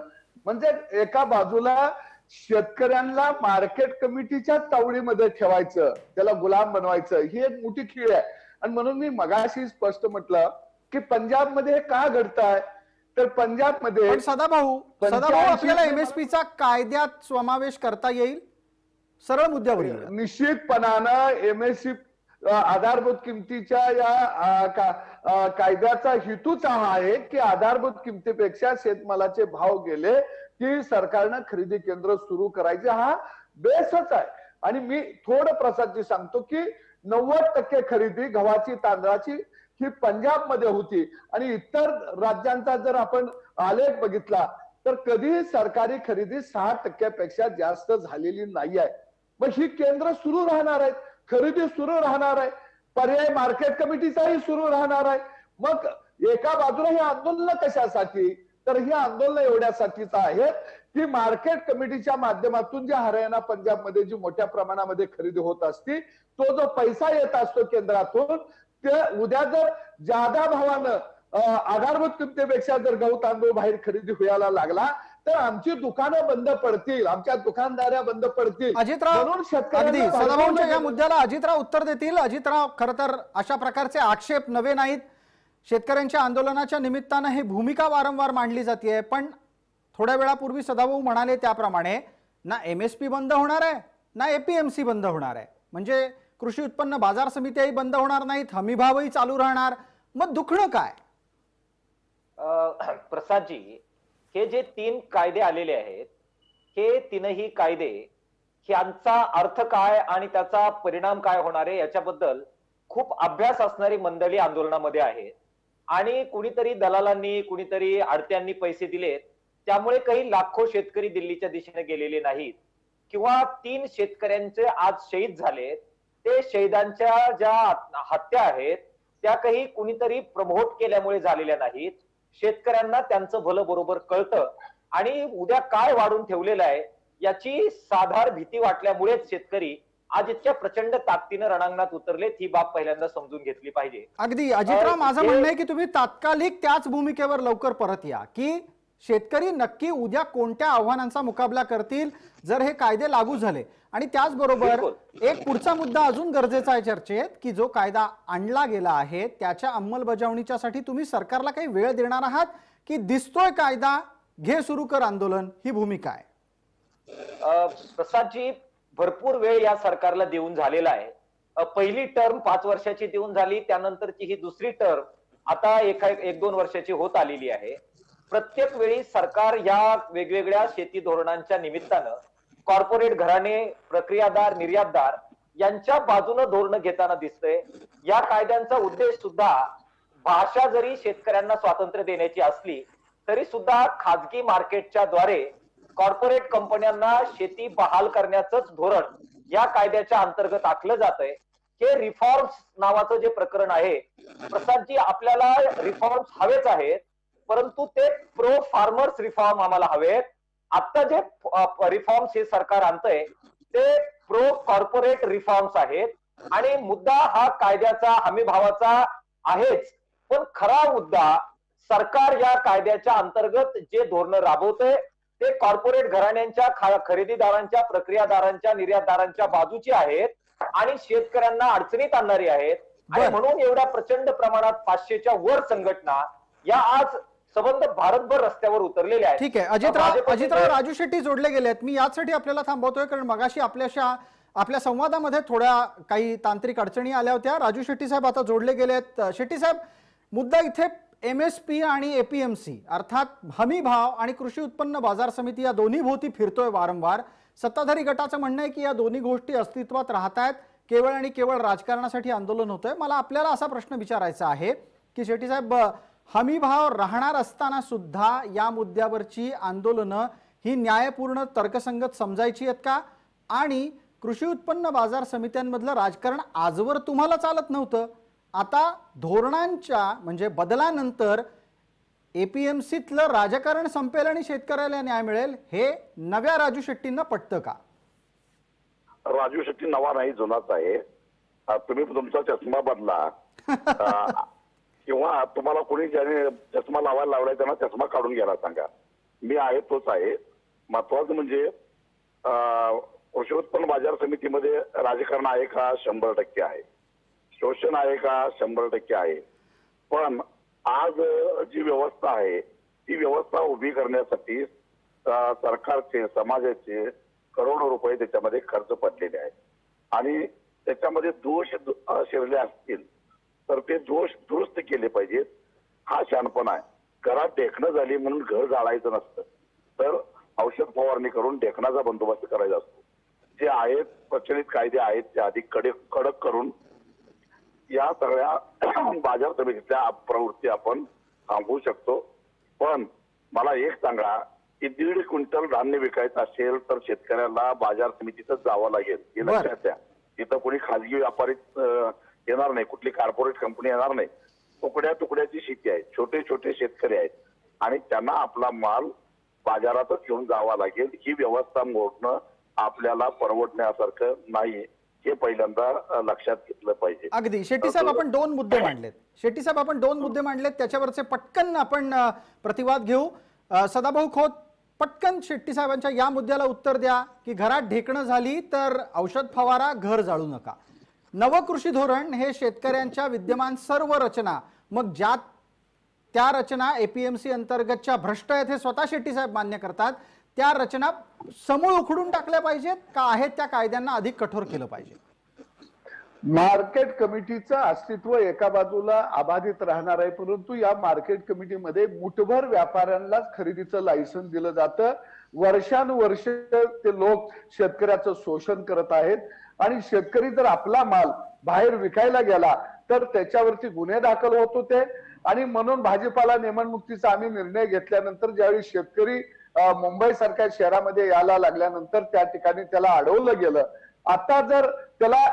म्हणजे एका बाजूला शेतकऱ्यांना मार्केट कमिटीच्या तावडीमध्ये ठेवायचं, त्याला गुलाम बनवायचं, ही एक मोठी खीळ आहे. आणि म्हणून मी मगाशी स्पष्ट म्हटलं की पंजाबमध्ये का घडतंय तर पंजाबमध्ये सदाभाऊ आपल्याला MSPचा कायद्यात समावेश करता येईल? सरळ मुद्द्यावर निश्चितपणानं MSP आधारभूत किमतीच्या या कायद्याचा हेतूच हा आहे की आधारभूत किमतीपेक्षा शेतमालाचे भाव गेले की सरकारनं खरेदी केंद्र सुरू करायचे, हा बेसच आहे. आणि मी थोडं प्रसादजी सांगतो की 90% खरेदी गव्हाची तांदळाची ही पंजाबमध्ये होती. आणि इतर राज्यांचा जर आपण आलेख बघितला तर कधीही सरकारी खरेदी 6% जास्त झालेली नाही आहे. मग ही केंद्र सुरू राहणार आहेत, खरेदी सुरू राहणार आहे, पर्याय मार्केट कमिटीचाही सुरू राहणार आहे. मग एका बाजूला ही आंदोलन कशासाठी तर ही आंदोलन एवढ्यासाठीच आहेत की मार्केट कमिटीच्या माध्यमातून जे हरियाणा पंजाबमध्ये जी मोठ्या प्रमाणामध्ये खरेदी होत असती तो जो पैसा येत असतो केंद्रातून ते उद्या जर जादा भावानं आधारभूत किमतीपेक्षा जर गहू तांदूळ बाहेर खरेदी व्हायला लागला तर आमची दुकानं बंद पडतील, आमच्या दुकानदाऱ्या बंद पडतील. अजितराव, अगदी सदाभाऊंच्या या मुद्द्याला अजितराव उत्तर देतील. अजितराव, खरं तर अशा प्रकारचे आक्षेप नवे नाहीत. शेतकऱ्यांच्या आंदोलनाच्या निमित्तानं ही भूमिका वारंवार मांडली जाते. पण थोड्या वेळापूर्वी सदाभाऊ म्हणाले त्याप्रमाणे ना MSP बंद होणार आहे ना APMC बंद होणार आहे. म्हणजे कृषी उत्पन्न बाजार समित्याही बंद होणार नाहीत, हमी भावही चालू राहणार. मग दुखणं काय? प्रसादजी, हे जे 3 कायदे आलेले आहेत हे तीनही कायदे यांचा अर्थ काय आणि त्याचा परिणाम काय होणार आहे याच्याबद्दल खूप अभ्यास असणारी मंडळी आंदोलनामध्ये आहे. आणि कुणीतरी दलालांनी कुणीतरी आडत्यांनी पैसे दिलेत त्यामुळे काही लाखो शेतकरी दिल्लीच्या दिशेने गेलेले नाहीत. किंवा 3 शेतकऱ्यांचे आज शहीद झालेत, ते शहीदांच्या ज्या हत्या आहेत त्या काही कुणीतरी प्रमोट केल्यामुळे झालेल्या नाहीत. शेतकऱ्यांना त्यांचं भलं बरोबर कळतं आणि उद्या काय वाढून ठेवलेलं आहे याची साधारण भीती वाटल्यामुळेच शेतकरी आज इतक्या प्रचंड ताकदीने रणांगणात उतरलेत, ही बाब पहिल्यांदा समजून घेतली पाहिजे. अगदी अजितराव, माझं म्हणणं आहे की तुम्ही तात्कालिक त्याच भूमिकेवर लवकर परत या की शेतकरी नक्की उद्या कोणत्या आव्हानांचा मुकाबला करतील जर हे कायदे लागू झाले. आणि त्याचबरोबर एक पुढचा मुद्दा अजून गरजेचा आहे चर्चेत की जो कायदा आणला गेला आहे त्याच्या अंमलबजावणीच्यासाठी तुम्ही सरकारला काही वेळ देणार आहात की दिसतोय कायदा घे सुरू कर आंदोलन, ही भूमिका आहे? प्रसादजी, भरपूर वेळ या सरकारला देऊन झालेला आहे. पहिली टर्म 5 वर्षाची देऊन झाली, त्यानंतरची ही दुसरी टर्म आता 1-2 वर्षाची होत आलेली आहे. प्रत्येक वेळी सरकार या वेगवेगळ्या शेती धोरणांच्या निमित्तानं कॉर्पोरेट घराणे, प्रक्रियादार, निर्यातदार यांच्या बाजूने धोरण घेताना दिसतंय. या कायद्यांचा उद्देश सुद्धा भाषा जरी शेतकऱ्यांना स्वातंत्र्य देण्याची असली तरी सुद्धा खाजगी मार्केटच्या द्वारे कॉर्पोरेट कंपन्यांना शेती बहाल करण्याचंच धोरण या कायद्याच्या अंतर्गत आखलं जातंय. हे रिफॉर्म्स नावाचं जे प्रकरण आहे, प्रसादजी, आपल्याला रिफॉर्म्स हवेच आहेत, परंतु ते प्रो फार्मर्स रिफॉर्म आम्हाला हवेत. आता जे रिफॉर्म्स हे सरकार आणतंय ते प्रो कॉर्पोरेट रिफॉर्म्स आहेत आणि मुद्दा हा कायद्याचा, हमी भावाचा आहेच, पण खरा मुद्दा सरकार या कायद्याच्या अंतर्गत जे धोरण राबवतंय ते कॉर्पोरेट घराण्यांच्या, खरेदीदारांच्या, प्रक्रियादारांच्या, निर्यातदारांच्या बाजूची आहेत आणि शेतकऱ्यांना अडचणीत आणणारी आहेत. आणि म्हणून एवढ्या प्रचंड प्रमाणात 500च्या वर संघटना या आज संबंध भारतभर रस्त्यावर उतरलेले आहेत. ठीक आहे, अजितराव राजू शेट्टी जोडले गेले आहेत. मी यासाठी आपल्याला थांबवतोय कारण मगाशी आपल्या संवादामध्ये थोड्या काही तांत्रिक अडचणी आल्या होत्या. राजू शेट्टी साहेब आता जोडले गेले आहेत. शेट्टी साहेब, मुद्दा इथे MSP आणि APMC अर्थात हमी भाव आणि कृषी उत्पन्न बाजार समिती या दोन्ही भोवती फिरतोय वारंवार. सत्ताधारी गटाचं म्हणणं आहे की या दोन्ही गोष्टी अस्तित्वात राहत आहेत, केवळ आणि केवळ राजकारणासाठी आंदोलन होतंय. मला आपल्याला असा प्रश्न विचारायचा आहे की शेट्टी साहेब, हमी भाव राहणार असताना सुद्धा या मुद्द्यावरची आंदोलनं ही न्यायपूर्ण तर्कसंगत समजायची आहेत का? आणि कृषी उत्पन्न बाजार समित्यांमधलं राजकारण आजवर तुम्हाला चालत नव्हतं, आता धोरणांच्या म्हणजे बदलानंतर APMCतलं राजकारण संपेल आणि शेतकऱ्याला न्याय मिळेल, हे नव्या राजू शेट्टींना पटतं का? राजू शेट्टी नवा नाही, जुनाच आहे. तुम्ही तुमचा चष्मा बदला किंवा तुम्हाला कोणी ज्याने चष्मा लावायला लावलाय त्यांना चष्मा काढून घ्यायला सांगा. मी आहे तोच आहे. महत्वाचं म्हणजे कृषी उत्पन्न बाजार समितीमध्ये राजकारण आहे का? 100% आहे. शोषण आहे का? 100% आहे. पण आज जी व्यवस्था आहे ती व्यवस्था उभी करण्यासाठी सरकारचे, समाजाचे करोडो रुपये त्याच्यामध्ये खर्च पडलेले आहेत आणि त्याच्यामध्ये दोष शिरले असतील तर ते दोष दुरुस्त केले पाहिजेत. हा शहाणपणा आहे. घरात ढेकणं झाली म्हणून घर जाळायचं नसतं, तर औषध फवारणी करून ढेकणाचा बंदोबस्त करायचा असतो. जे आहेत प्रचलित कायदे आहेत ते अधिक कडक करून या सगळ्या बाजार समितीच्या प्रवृत्ती आपण थांबवू शकतो. पण मला एक सांगा की 1.5 क्विंटल धान्य विकायचं असेल तर शेतकऱ्याला बाजार समितीतच जावं लागेल. हे लक्षात द्या. तिथं कोणी खाजगी व्यापारी येणार नाही, कुठली कॉर्पोरेट कंपनी येणार नाही. तुकड्याची शेती आहे, छोटे छोटे शेतकरी आहेत आणि त्यांना आपला माल बाजारातच घेऊन जावा लागेल. ही व्यवस्था मोडणं आपल्याला परवडण्यासारखं नाही, हे पहिल्यांदा लक्षात घेतलं पाहिजे. अगदी. शेट्टी साहेब, आपण दोन मुद्दे मांडलेत, त्याच्यावरचे पटकन आपण प्रतिवाद घेऊ. सदाभाऊ खोत, पटकन शेट्टी साहेबांच्या या मुद्द्याला उत्तर द्या की घरात ढेकणं झाली तर औषध फवारा, घर जाळू नका. नवं कृषी धोरण हे शेतकऱ्यांच्या विद्यमान सर्व रचना, मग ज्या त्या रचना APMC अंतर्गतच्या भ्रष्ट आहेत हे स्वतः शेट्टी साहेब मान्य करतात, त्या रचना समूळ उखडून टाकल्या पाहिजेत का आहेत त्या कायद्यांना अधिक कठोर केलं पाहिजे? मार्केट कमिटीचं अस्तित्व एका बाजूला अबाधित राहणार आहे, परंतु या मार्केट कमिटीमध्ये मुठभर व्यापाऱ्यांनाच खरेदीचं लायसन्स दिलं जातं. वर्षानुवर्ष ते लोक शेतकऱ्याचं शोषण करत आहेत आणि शेतकरी जर आपला माल बाहेर विकायला गेला तर त्याच्यावरती गुन्हे दाखल होत होते. आणि म्हणून भाजीपाला नियमनमुक्तीचा आम्ही निर्णय घेतल्यानंतर ज्यावेळी शेतकरी मुंबई सारख्या शहरामध्ये यायला लागल्यानंतर त्या ठिकाणी त्याला अडवलं गेलं. आता जर त्याला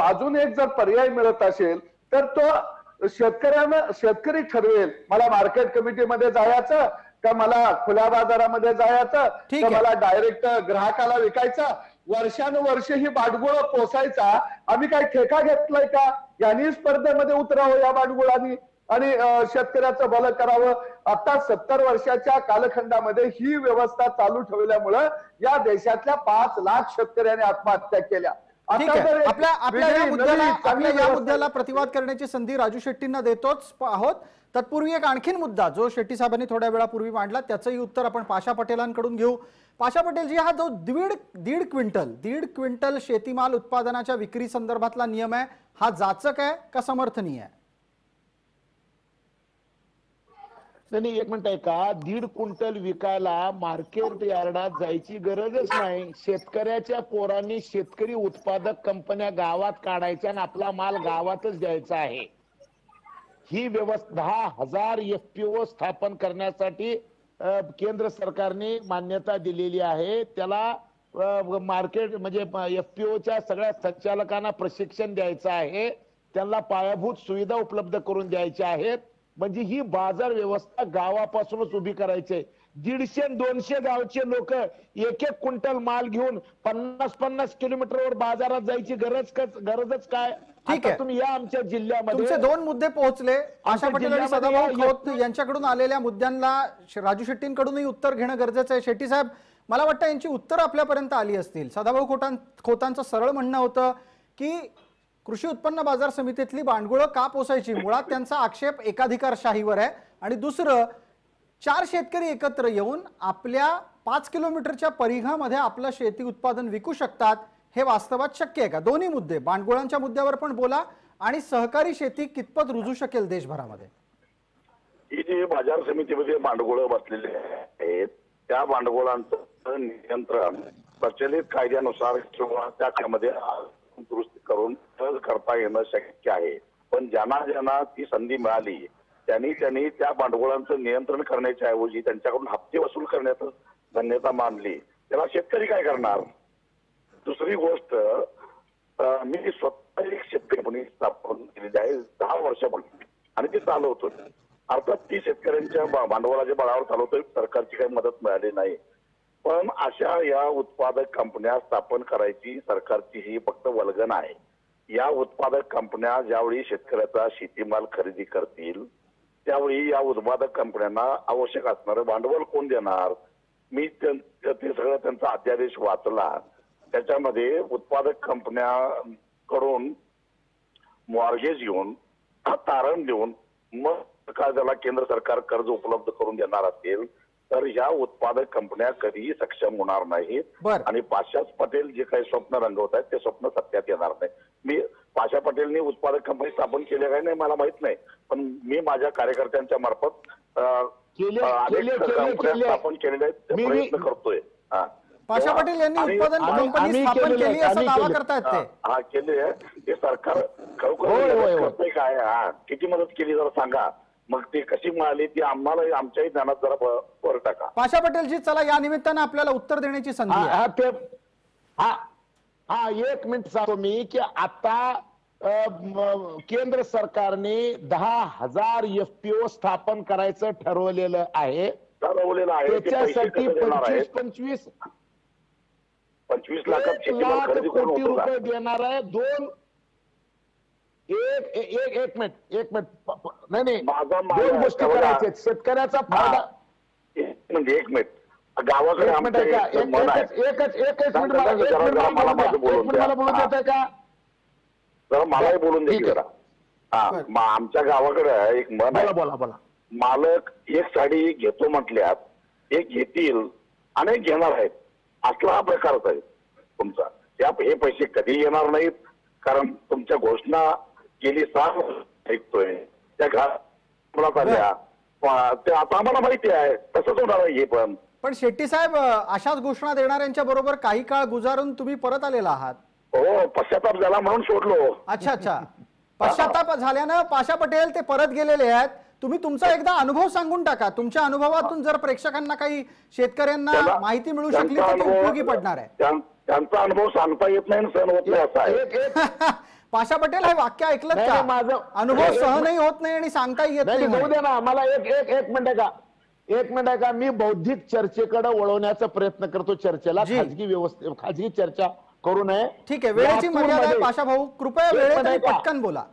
अजून एक जर पर्याय मिळत असेल तर तो शेतकरी ठरवेल, मला मार्केट कमिटीमध्ये जायचं का मला खुल्या बाजारामध्ये जायचं का मला डायरेक्ट ग्राहकाला विकायचं. वर्षानुवर्ष ही बाडगुळं पोसायचा. आम्ही काय ठेका घेतलाय का? यांनी स्पर्धेमध्ये उतरावं या बाडगुळांनी आणि शेतकऱ्याचं भलं करावं. आता 70 वर्षाच्या कालखंडामध्ये ही व्यवस्था चालू ठेवल्यामुळं या देशातल्या 5 लाख शेतकऱ्यांनी आत्महत्या केल्या. आपल्या या मुद्द्याला प्रतिवाद करण्याची संधी राजू शेट्टींना देतोच आहोत. तत्पूर्वी एक आणखीन मुद्दा जो शेट्टी साहेबांनी थोड्या वेळापूर्वी मांडला त्याचंही उत्तर आपण पाशा पटेलांकडून घेऊ. पाशा पटेलजी, हा जो दीड क्विंटल शेतीमाल उत्पादनाच्या विक्री संदर्भातला नियम आहे, हा जाचक आहे का समर्थनीय आहे? नाही, एक मिनिट आहे का, 1.5 क्विंटल विकायला मार्केट यार्डात जायची गरजच नाही. शेतकऱ्याच्या पोरांनी शेतकरी उत्पादक कंपन्या गावात काढायच्या आणि आपला माल गावातच द्यायचा आहे. ही व्यवस्था 10,000 FPO स्थापन करण्यासाठी केंद्र सरकारने मान्यता दिलेली आहे. त्याला मार्केट म्हणजे FPOच्या सगळ्या संचालकांना प्रशिक्षण द्यायचं आहे, त्यांना पायाभूत सुविधा उपलब्ध करून द्यायच्या आहेत. म्हणजे ही बाजार व्यवस्था गावापासूनच उभी करायची. 150-200 गावचे लोक एक क्विंटल माल घेऊन 50-50 किलोमीटरवर बाजारात जायची गरजच काय? ठीक आहे, तुम्ही या आमच्या जिल्ह्यामध्ये. तुमचे 2 मुद्दे पोहोचले. आशा पटेल आणि सदाभाऊ खोत यांच्याकडून आलेल्या मुद्द्यांना राजू शेट्टींकडूनही उत्तर घेणं गरजेचं आहे. शेट्टी साहेब, मला वाटतं यांची उत्तर आपल्यापर्यंत आली असतील. सदाभाऊ खोतांचं सरळ म्हणणं होतं की कृषी उत्पन्न बाजार समितीतली भांडवळं का पोसायची. मुळात त्यांचा आक्षेप एकाधिकारशाहीवर आहे. आणि दुसरं, 4 शेतकरी एकत्र येऊन आपल्या 5 किलोमीटरच्या परिघामध्ये आपलं शेती उत्पादन विकू शकतात, हे वास्तवात शक्य आहे का? दोन्ही मुद्दे, भांडवळांच्या मुद्द्यावर पण बोला आणि सहकारी शेती कितपत रुजू शकेल देशभरामध्ये. ही जी बाजार समितीमध्ये भांडवळ बसलेले आहेत, त्या भांडवळांचं नियंत्रण प्रचलित कायद्यानुसार किंवा त्या कायद्यामध्ये दुरुस्ती करून करता येणं शक्य आहे. पण ज्यांना ती संधी मिळाली त्यांनी त्या भांडवळांचं नियंत्रण करण्याच्या ऐवजी त्यांच्याकडून हप्ते वसूल करण्याचं धन्यता मानली. त्याला शेतकरी काय करणार? दुसरी गोष्ट, मी स्वतः एक शेतकरी कंपनी स्थापन केलेली आहे 10 वर्षापूर्वी आणि ती चालवतो. अर्थात ती शेतकऱ्यांच्या भांडवलाच्या बळावर चालवतोय, सरकारची काही मदत मिळाली नाही. पण अशा या उत्पादक कंपन्या स्थापन करायची सरकारची ही फक्त वल्गना आहे. या उत्पादक कंपन्या ज्यावेळी शेतकऱ्याचा शेतीमाल खरेदी करतील त्यावेळी या उत्पादक कंपन्यांना आवश्यक असणारं भांडवल कोण देणार? मी ते सगळं त्यांचा अध्यादेश वाचला. त्याच्यामध्ये उत्पादक कंपन्याकडून मॉर्गेज घेऊन तारण देऊन मग त्याला केंद्र सरकार कर्ज उपलब्ध करून देणार असेल तर ह्या उत्पादक कंपन्या कधीही सक्षम होणार नाहीत. आणि पाशा पटेल जे काही स्वप्न रंगवत आहेत ते स्वप्न सत्यात येणार नाही. मी पाशा पटेलनी उत्पादक कंपनी स्थापन केल्या काय नाही मला माहित नाही, पण मी माझ्या कार्यकर्त्यांच्या मार्फत स्थापन केलेले आहेत, प्रयत्न करतोय. पाशा पटेल यांनी उत्पादन कंपनी स्थापन केली असं दावा करतायत ते. हा केले आहे. ते सरकार खरोखर काय किती मदत केली जरा सांगा. मग ती कशी मिळाली ती आम्हाला आमच्याही ज्ञानात जरा वर टाका. पाशा पटेलजी, चला या निमित्तानं आपल्याला उत्तर देण्याची संधी आहे. एक मिनिट सांगतो मी की आता केंद्र सरकारने 10,000 FPO स्थापन करायचं ठरवलेलं आहे. त्याच्यासाठी 25 लाख कोटी रुपये देणार आहे. एक मिनिट नाही दोन गोष्टी करायच्या. शेतकऱ्याचा फायदा म्हणजे 1 मिनिट गावाकडे एकच मिनिट मला बोलू देत आहे का? जरा मलाही बोलून द्या जरा. आमच्या गावाकडे एक मन आहे, बोला. मालक एक साडी घेतो म्हटल्यात एक घेतील अनेक घेणार आहेत, असला हा प्रकारच आहे तुमचा. हे पैसे कधी येणार नाहीत कारण तुमच्या घोषणा गेली 6 ऐकतोय त्या घरात आल्या. ते आता आम्हाला माहिती आहे तसंच होणार आहे. हे पण शेट्टी साहेब, अशाच घोषणा देणाऱ्यांच्या बरोबर काही काळ गुजारून तुम्ही परत आलेला आहात. हो, पश्चाताप झाला म्हणून सोडलो. अच्छा. पश्चाताप झाल्यानं पाशा पटेल ते परत गेलेले आहेत. तुम्ही तुमचा एकदा अनुभव सांगून टाका. तुमच्या अनुभवातून जर प्रेक्षकांना काही शेतकऱ्यांना माहिती मिळू शकली तर ते उपयोगी पडणार आहे. त्यांचा अनुभव सांगता येत नाही, सहन होत नाही असा आहे. पाशा पटेल, हे वाक्य ऐकलं का? माझा अनुभव सहनही होत नाही आणि सांगता येत नाही. मला एक मिनिट आहे का? मी बौद्धिक चर्चेकडे वळवण्याचा प्रयत्न करतो. चर्चेला खाजगी चर्चा करू नये. ठीक आहे, वेळेची मर्यादा आहे पाशा भाऊ, कृपया वेळेत पटकन बोला.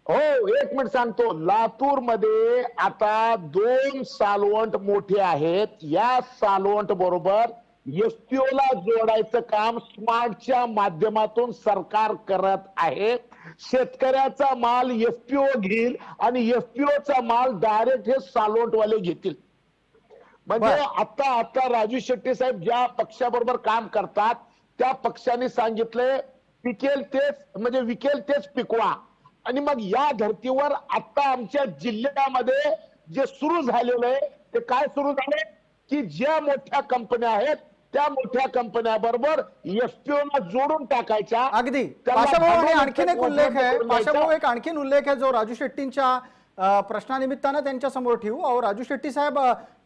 हो, 1 मिनिट सांगतो. लातूर मध्ये आता 2 सालवंट मोठे आहेत. या सालवंट बरोबर FPOला जोडायचं काम स्मार्टच्या माध्यमातून सरकार करत आहे. शेतकऱ्याचा माल FPO घेईल आणि FPOचा माल डायरेक्ट हे सालवंटवाले घेतील. म्हणजे आता राजू शेट्टी साहेब ज्या पक्षाबरोबर काम करतात त्या पक्षाने सांगितले पिकेल तेच म्हणजे विकेल तेच पिकवा. आणि मग या धर्तीवर आता आमच्या जिल्ह्यामध्ये जे सुरू झालेलं आहे ते काय सुरू झाले की ज्या मोठ्या कंपन्या आहेत त्या मोठ्या कंपन्याबरोबर FPOला जोडून टाकायच्या. अगदी पाशाभाऊ, आणखीन एक उल्लेख आहे पाशाभाऊ, एक आणखीन उल्लेख आहे जो राजू शेट्टींच्या प्रश्नानिमित्तानं त्यांच्या समोर ठेवू. राजू शेट्टी साहेब,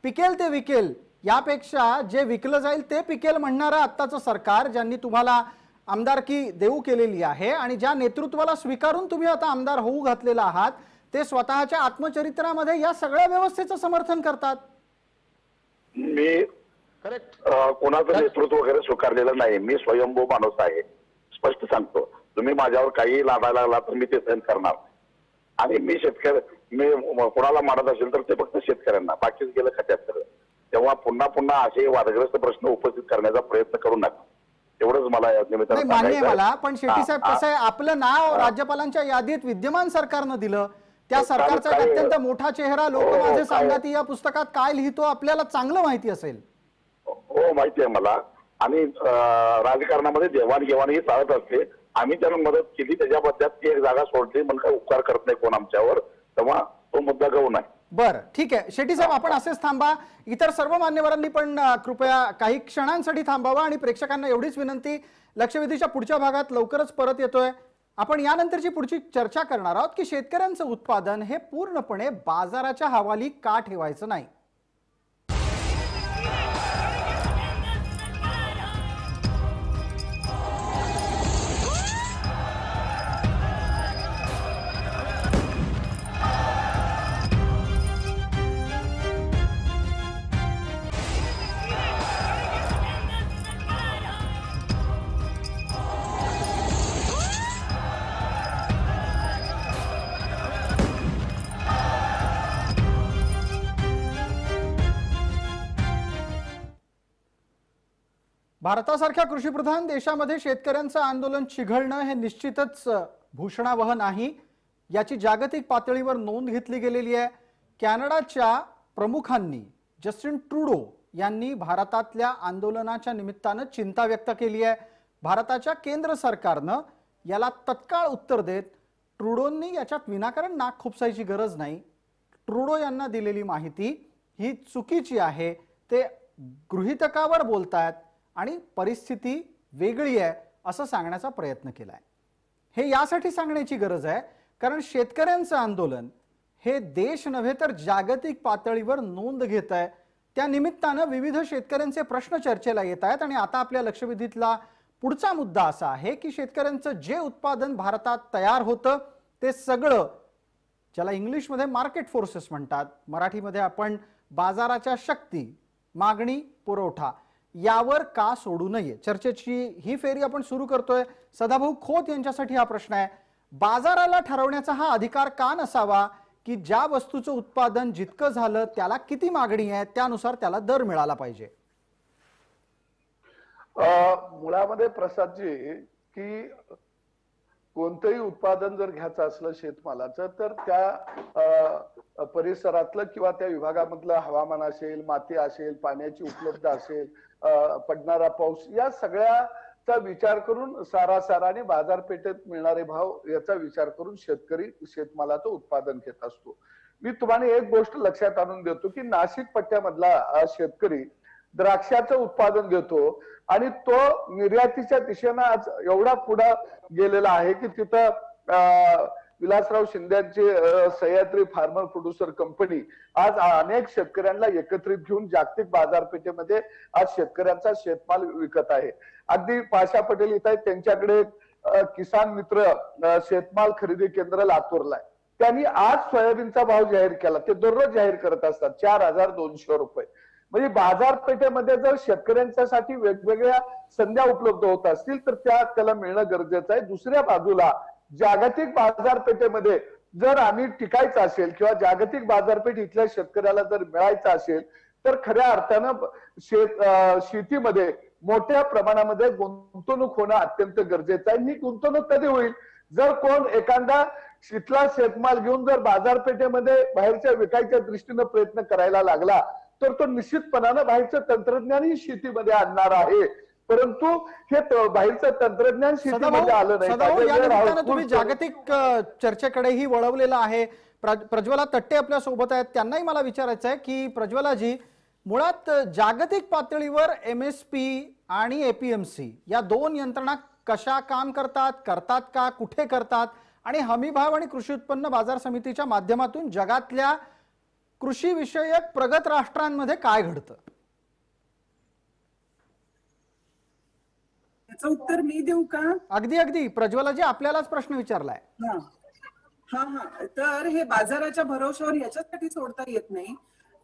पिकेल ते विकेल यापेक्षा जे विकलं जाईल ते पिकेल म्हणणारं आत्ताचं सरकार, ज्यांनी तुम्हाला आमदारकी देऊ केलेली आहे आणि ज्या नेतृत्वाला स्वीकारून तुम्ही आता आमदार होऊ घातलेला आहात, ते स्वतःच्या आत्मचरित्रामध्ये या सगळ्या व्यवस्थेचं समर्थन करतात. मी कोणाचं नेतृत्व वगैरे स्वीकारलेलं नाही. मी स्वयंभू माणूस आहे, स्पष्ट सांगतो. तुम्ही माझ्यावर काही लादायला लागला तर मी ते सहन करणार. आणि मी मी कोणाला मानत असेल तर ते फक्त शेतकऱ्यांना, बाकीच गेलं खड्यात सगळं. तेव्हा पुन्हा पुन्हा असे वादग्रस्त प्रश्न उपस्थित करण्याचा प्रयत्न करू नका, एवढंच मला या निमित्तानं मान्य आहे मला. पण शेट्टी साहेब, कसं आहे, आपलं नाव राज्यपालांच्या यादीत विद्यमान सरकारनं दिलं. त्या सरकारचा एक अत्यंत मोठा चेहरा लोक माझे सांगाती या पुस्तकात काय लिहितो आपल्याला चांगलं माहिती असेल. हो, माहिती आहे मला. आणि राजकारणामध्ये देवाणघेवाण ही चालत असते. आम्ही त्यांना मदत केली, त्याच्याबद्दल ती एक जागा सोडली म्हणून काय उपकार करत नाही कोण आमच्यावर, तेव्हा तो मुद्दा गौण आहे. बरं, ठीक आहे शेट्टी साहेब, आपण असेच थांबा. इतर सर्व मान्यवरांनी पण कृपया काही क्षणांसाठी थांबावा. आणि प्रेक्षकांना एवढीच विनंती, लक्षवेधीच्या पुढच्या भागात लवकरच परत येतोय. आपण यानंतरची पुढची चर्चा करणार आहोत की शेतकऱ्यांचं उत्पादन हे पूर्णपणे बाजाराच्या हवाली का ठेवायचं नाही. भारतासारख्या कृषीप्रधान देशामध्ये शेतकऱ्यांचं आंदोलन चिघळणं हे निश्चितच भूषणावह नाही. याची जागतिक पातळीवर नोंद घेतली गेलेली आहे. कॅनडाच्या प्रमुखांनी, जस्टिन ट्रूडो यांनी भारतातल्या आंदोलनाच्या निमित्तानं चिंता व्यक्त केली आहे. भारताच्या केंद्र सरकारनं याला तत्काळ उत्तर देत ट्रूडोंनी याच्यात विनाकारण नाक खुपसायची गरज नाही. ट्रूडो यांना दिलेली माहिती ही चुकीची आहे, ते गृहीतकावर बोलतायत आणि परिस्थिती वेगळी आहे असं सांगण्याचा प्रयत्न केलाय. हे यासाठी सांगण्याची गरज आहे कारण शेतकऱ्यांचं आंदोलन हे देश नव्हे तर जागतिक पातळीवर नोंद घेत आहे. त्या निमित्तानं विविध शेतकऱ्यांचे प्रश्न चर्चेला येत आहेत. आणि आता आपल्या लक्षवेधीतला पुढचा मुद्दा असा आहे की शेतकऱ्यांचं जे उत्पादन भारतात तयार होतं ते सगळं, ज्याला इंग्लिशमध्ये मार्केट फोर्सेस म्हणतात, मराठीमध्ये आपण बाजाराच्या शक्ती, मागणी, पुरवठा यावर का सोडू नये. चर्चेची ही फेरी आपण सुरू करतोय. सदाभाऊ खोत यांच्यासाठी हा प्रश्न आहे, बाजाराला ठरवण्याचा हा अधिकार का नसावा की ज्या वस्तूचं उत्पादन जितकं झालं त्याला किती मागणी आहे त्यानुसार त्याला दर मिळाला पाहिजे. मुळामध्ये प्रसादजी, की कोणतंही उत्पादन जर घ्यायचं असलं शेतमालाचं तर त्या परिसरातलं किंवा त्या विभागामधलं हवामान असेल, माती असेल, पाण्याची उपलब्धता असेल, पडणारा पाऊस, या सगळ्याचा विचार करून सारासाराने बाजारपेठेत मिळणारे भाव याचा विचार करून शेतकरी शेतमालाचं उत्पादन घेत असतो. मी तुम्हाला एक गोष्ट लक्षात आणून देतो की नाशिक पट्ट्यामधला शेतकरी द्राक्षाचं उत्पादन घेतो आणि तो निर्यातीच्या दिशेनं आज एवढा पुढे गेलेला आहे की तिथं विलासराव शिंदेची सह्याद्री फार्मर प्रोड्युसर कंपनी आज अनेक शेतकऱ्यांना एकत्रित घेऊन जागतिक बाजारपेठेमध्ये आज शेतकऱ्यांचा शेतमाल विकत आहे. अगदी पाशा पटेल इथं त्यांच्याकडे किसान मित्र शेतमाल खरेदी केंद्र लातूरला आहे. त्यांनी आज सोयाबीनचा भाव जाहीर केला, ते दररोज जाहीर करत असतात 4200 रुपये. म्हणजे बाजारपेठेमध्ये जर शेतकऱ्यांच्यासाठी वेगवेगळ्या संध्या उपलब्ध होत असतील तर त्याला मिळणं गरजेचं आहे. दुसऱ्या बाजूला जागतिक बाजारपेठेमध्ये जर आम्ही टिकायचं असेल किंवा जागतिक बाजारपेठ इथल्या शेतकऱ्याला जर मिळायचं असेल तर खऱ्या अर्थानं शेतीमध्ये मोठ्या प्रमाणामध्ये गुंतवणूक होणं अत्यंत गरजेचं आहे. ही गुंतवणूक कधी होईल, जर कोण एखादा इथला शेतमाल घेऊन जर बाजारपेठेमध्ये बाहेरच्या विकायच्या दृष्टीनं प्रयत्न करायला लागला तर तो निश्चितपणानं बाहेरचं तंत्रज्ञानही शेतीमध्ये आणणार आहे. परंतु हे बाहेरचं तंत्रज्ञान शेतीमध्ये आलं नाही. तुम्ही जागतिक चर्चेकडेही वळवलेलं आहे. प्रज्वला तट्टे आपल्या सोबत आहेत, त्यांनाही मला विचारायचं आहे की प्रज्वलाजी, मुळात जागतिक पातळीवर MSP आणि APMC या दोन यंत्रणा कशा काम करतात का, कुठे करतात, आणि हमी भाव आणि कृषी उत्पन्न बाजार समितीच्या माध्यमातून जगातल्या कृषी विषयक प्रगत राष्ट्रांमध्ये काय घडतं? याचं उत्तर मी देऊ का? अगदी अगदी प्रज्वलाजी, आपल्यालाच प्रश्न विचारलाय. हा तर हे बाजाराच्या भरोश्यावर याच्यासाठी सोडता येत नाही,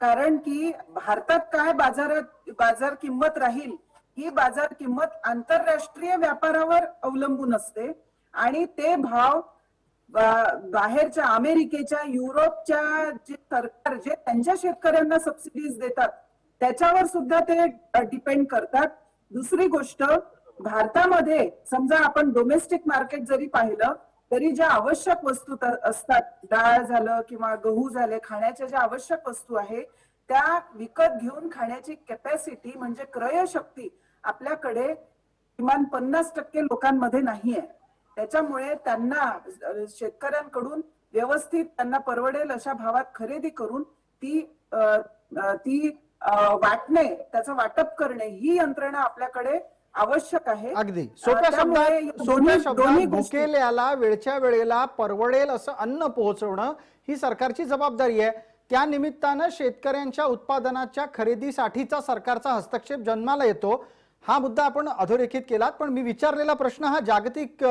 कारण की भारतात काय बाजार किंमत राहील ही बाजार किंमत आंतरराष्ट्रीय व्यापारावर अवलंबून असते आणि ते भाव बाहेरच्या अमेरिकेच्या, युरोपच्या जे सरकार जे त्यांच्या शेतकऱ्यांना सबसिडीज देतात त्याच्यावर सुद्धा ते डिपेंड करतात. दुसरी गोष्ट, भारतामध्ये समजा आपण डोमेस्टिक मार्केट जरी पाहिलं तरी ज्या आवश्यक वस्तू असतात, डाळ झालं किंवा गहू झाले, खाण्याच्या ज्या आवश्यक वस्तू आहे त्या विकत घेऊन खाण्याची कॅपॅसिटी म्हणजे क्रयशक्ती आपल्याकडे किमान 50% लोकांमध्ये नाहीये. त्याच्यामुळे त्यांना शेतकऱ्यांकडून व्यवस्थित त्यांना परवडेल अशा भावात खरेदी करून ती वाटणे, त्याचं वाटप करणे ही यंत्रणा आपल्याकडे आवश्यक आहे. अगदी सोप्या शब्दात भुकेल्याला वेळच्या वेळेला परवडेल असं अन्न पोहोचवणं ही सरकारची जबाबदारी आहे. त्या निमित्तानं शेतकऱ्यांच्या उत्पादनाच्या खरेदीसाठीचा सरकारचा हस्तक्षेप जन्माला येतो. हा मुद्दा आपण अधोरेखित केलात, पण मी विचारलेला प्रश्न हा जागतिक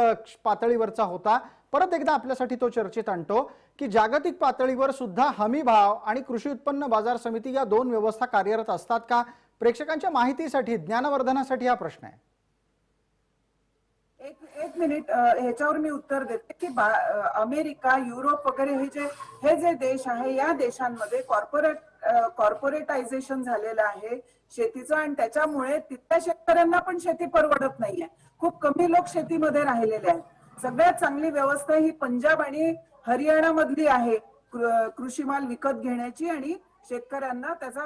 पातळीवरचा होता. परत एकदा आपल्यासाठी तो चर्चेत आणतो की जागतिक पातळीवर सुद्धा हमी भाव आणि कृषी उत्पन्न बाजार समिती या दोन व्यवस्था कार्यरत असतात का? प्रेक्षकांच्या माहितीसाठी, ज्ञानवर्धनासाठी हा प्रश्न आहे. एक मिनिट, ह्याच्यावर मी उत्तर देते की अमेरिका, युरोप वगैरे हे जे देश आहे या देशांमध्ये कॉर्पोरेटायझेशन झालेलं आहे शेतीचं आणि त्याच्यामुळे तिथल्या शेतकऱ्यांना पण शेती परवडत नाहीये. खूप कमी लोक शेतीमध्ये राहिलेले आहेत. सगळ्यात चांगली व्यवस्था ही पंजाब आणि हरियाणा मधली आहे कृषी माल विकत घेण्याची आणि शेतकऱ्यांना त्याचा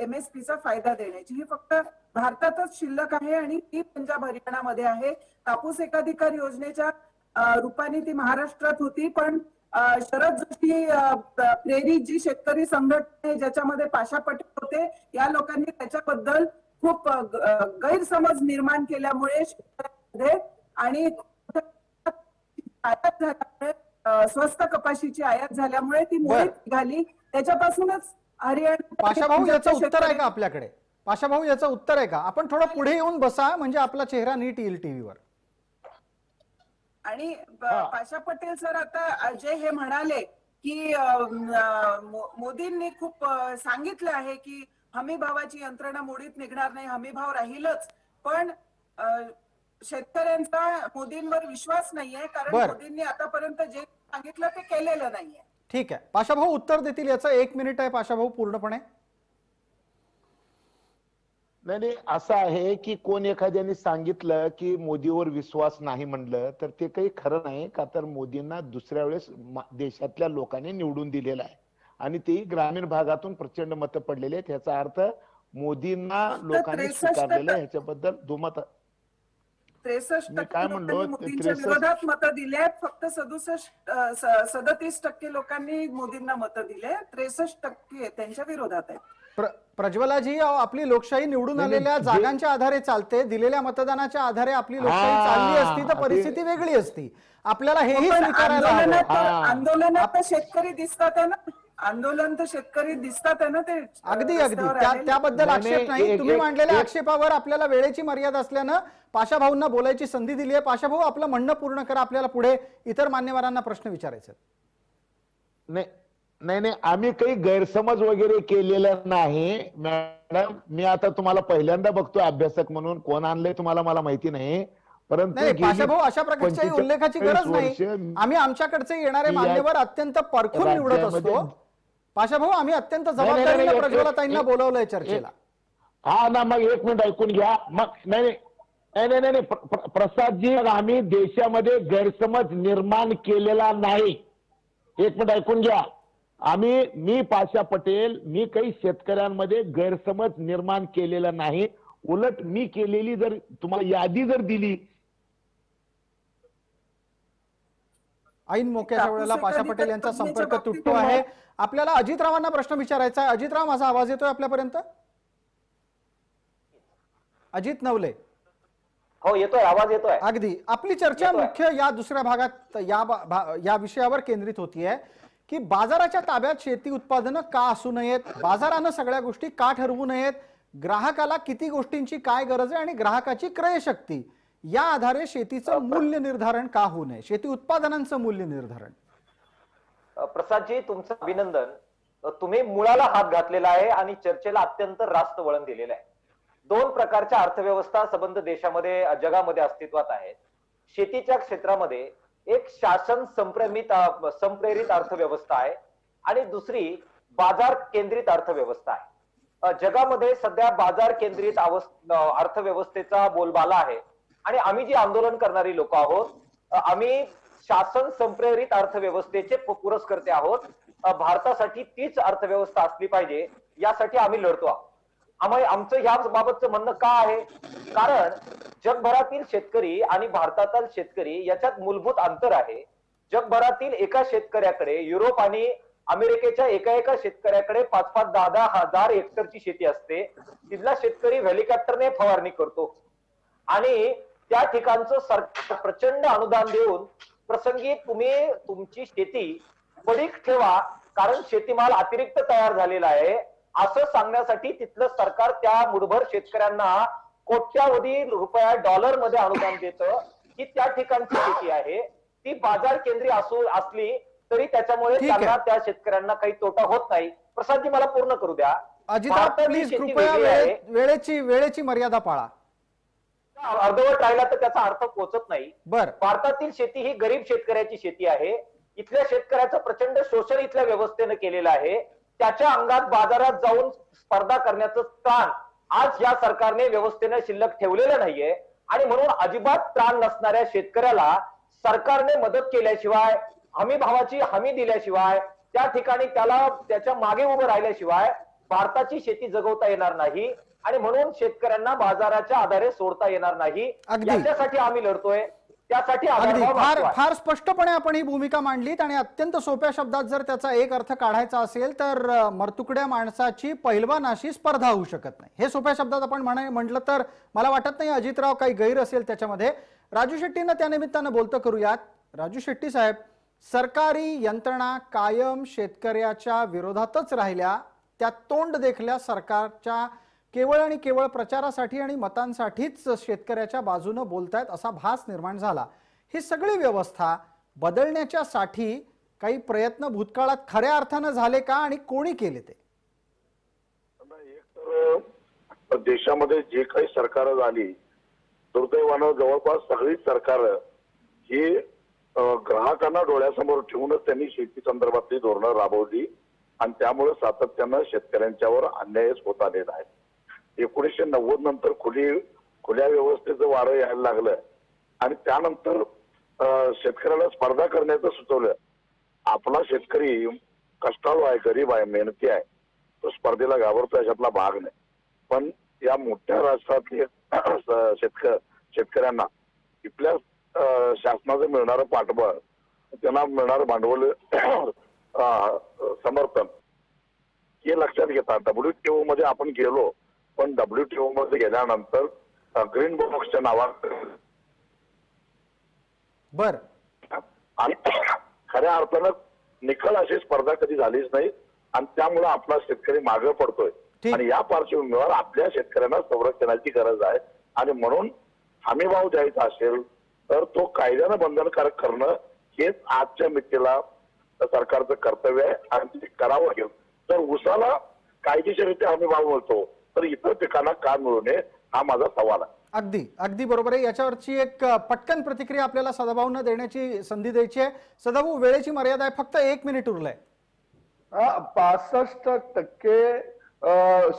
MSPचा फायदा देण्याची. ही फक्त भारतातच शिल्लक आहे आणि ती पंजाब हरियाणामध्ये आहे. कापूस एकाधिकार योजनेच्या रूपाने ती महाराष्ट्रात होती, पण शरद जोशी प्रेरित जी शेतकरी संघटना आहे ज्याच्यामध्ये पाशा पटेल होते, या लोकांनी त्याच्याबद्दल खूप गैरसमज निर्माण केल्यामुळे शेतकऱ्यांमध्ये आणि आयात झाल्यामुळे, स्वस्त कपाशीची आयात झाल्यामुळे ती मोडीत निघाली. त्याच्यापासूनच हरियाणा. पाशाभाऊ याचं उत्तर आहे का आपल्याकडे? पाशाभाऊ याचं उत्तर आहे का? आपण थोडं पुढे येऊन बसा म्हणजे आपला चेहरा नीट येईल टीव्हीवर. आणि पाशा पटेल सर आता जे हे म्हणाले की मोदींनी खूप सांगितलं आहे की हमी भावाची यंत्रणा मोडीत निघणार नाही, हमी भाव राहीलच, पण शेतकऱ्यांचा मोदींवर विश्वास नाहीये, कारण मोदींनी आतापर्यंत जे सांगितलं ते केलेलं नाहीये. ठीक आहे, पाशाभाऊ उत्तर देतील. याचं 1 मिनिट आहे पाशाभाऊ पूर्णपणे. नाही, असं आहे की कोण एखाद्याने सांगितलं की मोदीवर विश्वास नाही म्हणलं तर ते काही खरं नाही. का तर मोदींना दुसऱ्या वेळेस देशातल्या लोकांनी निवडून दिलेलं आहे आणि तेही ग्रामीण भागातून प्रचंड मतं पडलेले आहेत. याचा अर्थ मोदींना लोकांनी स्वीकारलेलं आहे. ह्याच्याबद्दल दुमत 63% मोदींच्या विरोधात मतं दिली आहेत. फक्त 37% लोकांनी मोदींना मतं दिले, 63% त्यांच्या विरोधात आहेत. प्रज्वलाजी, आपली लोकशाही निवडून आलेल्या जागांच्या आधारे चालते. दिलेल्या मतदानाच्या आधारे आपली लोकशाही चालली असती तर परिस्थिती वेगळी असती. आपल्याला हेही स्वीकारायला हवं. आंदोलनात शेतकरी दिसतात आहे ना, आंदोलन तर शेतकरी दिसतात आहे ना ते. अगदी अगदी त्याबद्दल आक्षेप नाही. तुम्ही मांडलेल्या आक्षेपावर आपल्याला वेळेची मर्यादा असल्यानं पाशाभाऊंना बोलायची संधी दिली आहे. पाशाभाऊ, आपलं म्हणणं पूर्ण करा. आपल्याला पुढे इतर मान्यवरांना प्रश्न विचारायचे. नाही, आम्ही काही गैरसमज वगैरे केलेलं नाही मॅडम. मी आता तुम्हाला पहिल्यांदा बघतोय अभ्यासक म्हणून. कोण आणलंय तुम्हाला मला माहिती नाही, परंतु पाशाभाऊ अशा प्रकारच्या उल्लेखाची गरज नाही. आम्ही आमच्याकडचे येणारे मान्यवर अत्यंत परखून निवडत असतो. पाशाभाऊ, आम्ही अत्यंत जबाबदारीने प्रज्वलताईंना बोलवलंय चर्चेला. हा ना, मग 1 मिनिट ऐकून घ्या. मग नाही प्रसादजी, आम्ही देशामध्ये गैरसमज निर्माण केलेला नाही. 1 मिनिट ऐकून घ्या. मी पाशा पटेल, मी काही शेतकऱ्यांमध्ये गैरसमज निर्माण केलेला नाही. उलट मी केलेली जर तुम्हाला यादी जर दिली. ऐन मोक्याच्या वेळेला पाशा पटेल यांचा संपर्क तुटतो आहे. आपल्याला अजितरावांना प्रश्न विचारायचा आहे. अजितराव, माझा आवाज येतोय आपल्यापर्यंत? अजित नवले. हो, येतोय, आवाज येतोय. अगदी. आपली चर्चा मुख्य या दुसऱ्या भागात या विषयावर केंद्रित होतीये की बाजाराच्या ताब्यात शेती उत्पादनं का असू नयेत, बाजारानं सगळ्या गोष्टी का ठरवू नयेत, ग्राहकाला किती गोष्टींची काय गरज आहे आणि ग्राहकाची क्रयशक्ती या आधारे शेतीचं मूल्य निर्धारण का होऊ नये, शेती उत्पादनांचं मूल्य निर्धारण? प्रसादजी, तुमचं अभिनंदन. तुम्ही मुळाला हात घातलेला आहे आणि चर्चेला अत्यंत रास्त वळण दिलेलं आहे. दोन प्रकारच्या अर्थव्यवस्था संबंध देशामध्ये जगामध्ये अस्तित्वात आहेत. शेतीच्या क्षेत्रामध्ये एक शासन संप्रेरित अर्थव्यवस्था आहे आणि दुसरी बाजार केंद्रित अर्थव्यवस्था आहे. जगामध्ये सध्या बाजार केंद्रित अर्थव्यवस्थेचा बोलबाला आहे आणि आम्ही जी आंदोलन करणारी लोक आहोत, आम्ही शासन संप्रेरित अर्थव्यवस्थेचे पुरस्कर्ते आहोत. भारतासाठी तीच अर्थव्यवस्था असली पाहिजे यासाठी आम्ही लढतो आहोत. आमचं ह्या बाबतचं म्हणणं का आहे? कारण जगभरातील शेतकरी आणि भारतातील शेतकरी याच्यात मूलभूत अंतर आहे. जगभरातील एका शेतकऱ्याकडे, युरोप आणि अमेरिकेच्या एका शेतकऱ्याकडे 5-5, 10-10 हजार हेक्टरची शेती असते. तिथला शेतकरी हेलिकॉप्टरने फवारणी करतो आणि त्या ठिकाणचं सरकार प्रचंड अनुदान देऊन प्रसंगी तुम्ही तुमची शेती पडीक ठेवा कारण शेतीमाल अतिरिक्त तयार झालेला आहे असं सांगण्यासाठी तिथलं सरकार त्या मुठभर शेतकऱ्यांना कोट्यावधी रुपया डॉलरमध्ये अनुदान देतं की त्या ठिकाणची शेती आहे ती बाजार केंद्री असली तरी त्याच्यामुळे त्यांना त्या शेतकऱ्यांना काही तोटा होत नाही. प्रसादजी, मला पूर्ण करू द्या. अजिता, प्लीज कृपया वेळेची मर्यादा पाळा. अर्धवट राहिला तर त्याचा अर्थ पोहोचत नाही. बरं, भारतातील शेती ही गरीब शेतकऱ्याची शेती आहे. इथल्या शेतकऱ्याचं प्रचंड शोषण इथल्या व्यवस्थेनं केलेलं आहे. त्याच्या अंगात बाजारात जाऊन स्पर्धा करण्याचं स्थान आज या सरकारने व्यवस्थेनं शिल्लक ठेवलेलं नाहीये आणि म्हणून अजिबात त्राण नसणाऱ्या शेतकऱ्याला सरकारने मदत केल्याशिवाय, हमी भावाची हमी दिल्याशिवाय, त्या ठिकाणी त्याला त्याच्या मागे उभं राहिल्याशिवाय भारताची शेती जगवता येणार नाही आणि म्हणून शेतकऱ्यांना बाजाराच्या आधारे सोडता येणार नाही. याच्यासाठी आम्ही लढतोय. त्यासाठी फार स्पष्टपणे आपण ही भूमिका मांडलीत आणि अत्यंत सोप्या शब्दात जर त्याचा एक अर्थ काढायचा असेल तर मरतुकड्या माणसाची पहिलवानाशी स्पर्धा होऊ शकत नाही, हे सोप्या शब्दात आपण म्हटलं तर मला वाटत नाही अजितराव काही गैर असेल त्याच्यामध्ये. राजू शेट्टींना त्या निमित्तानं बोलतं करूयात. राजू शेट्टी साहेब, सरकारी यंत्रणा कायम शेतकऱ्याच्या विरोधातच राहिल्या, त्या तोंड देखल्या सरकारच्या केवळ आणि केवळ प्रचारासाठी आणि मतांसाठीच शेतकऱ्याच्या बाजूने बोलतायत असा भास निर्माण झाला. ही सगळी व्यवस्था बदलण्याच्यासाठी काही प्रयत्न भूतकाळात खऱ्या अर्थानं झाले का आणि कोणी केले ते? एक तर देशामध्ये जे काही सरकार झाली, दुर्दैवानं जवळपास सगळी सरकार ही ग्राहकांना डोळ्यासमोर ठेवूनच त्यांनी शेती संदर्भातली धोरणं राबवली आणि त्यामुळे सातत्यानं शेतकऱ्यांच्यावर अन्यायच होत आलेला आहे. 1990 नंतर खुल्या व्यवस्थेचं वारं यायला लागलं आणि त्यानंतर शेतकऱ्याला स्पर्धा करण्याचं सुचवलं. आपला शेतकरी कष्टाळू आहे, गरीब आहे, मेहनती आहे, तो स्पर्धेला घाबरतो याच्यातला भाग नाही. पण या मोठ्या राष्ट्रातले शेतकऱ्यांना इथल्या शासनाचं मिळणारं पाठबळ, त्यांना मिळणारं भांडवल, समर्थन हे लक्षात घेता WTO मध्ये आपण गेलो, पण WTO मध्ये गेल्यानंतर ग्रीन बॉक्सच्या नावाने बर आणि खऱ्या अर्थानं निखळ अशी स्पर्धा कधी झालीच नाही आणि त्यामुळे आपला शेतकरी मागे पडतोय. आणि या पार्श्वभूमीवर आपल्या शेतकऱ्यांना संरक्षणाची गरज आहे आणि म्हणून हमी भाव द्यायचा असेल तर तो कायद्यानं बंधनकारक करणं हेच आजच्या मितीला सरकारचं कर्तव्य आहे आणि ते करावं लागेल. तर उसाला कायदेशीररित्या हमी भाव मिळतो तर इतर पिकांना का मिळू नये हा माझा सवाल आहे. अगदी बरोबर आहे. याच्यावरची एक पटकन प्रतिक्रिया आपल्याला सदाभाऊंना देण्याची संधी द्यायची आहे. सदाभाऊ, वेळेची मर्यादा आहे, फक्त 1 मिनिट उरलाय. 65%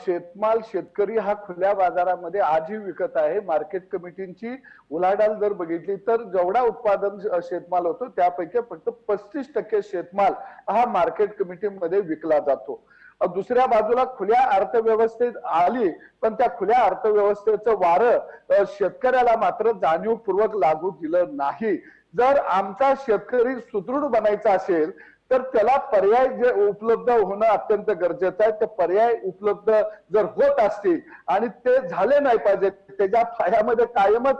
शेतमाल शेतकरी हा खुल्या बाजारामध्ये आजही विकत आहे. मार्केट कमिटींची उलाढाल जर बघितली तर जेवढा उत्पादन शेतमाल होतो त्यापैकी फक्त 35% शेतमाल हा मार्केट कमिटीमध्ये विकला जातो. दुसऱ्या बाजूला खुल्या अर्थव्यवस्थेत आली पण त्या खुल्या अर्थव्यवस्थेचं वारं शेतकऱ्याला मात्र जाणीवपूर्वक लागू दिलं नाही. जर आमचा शेतकरी सुदृढ बनायचा असेल तर त्याला पर्याय जे उपलब्ध होणं अत्यंत गरजेचं आहे. ते पर्याय उपलब्ध जर होत असतील आणि ते झाले नाही पाहिजे, त्याच्या पायामध्ये कायमच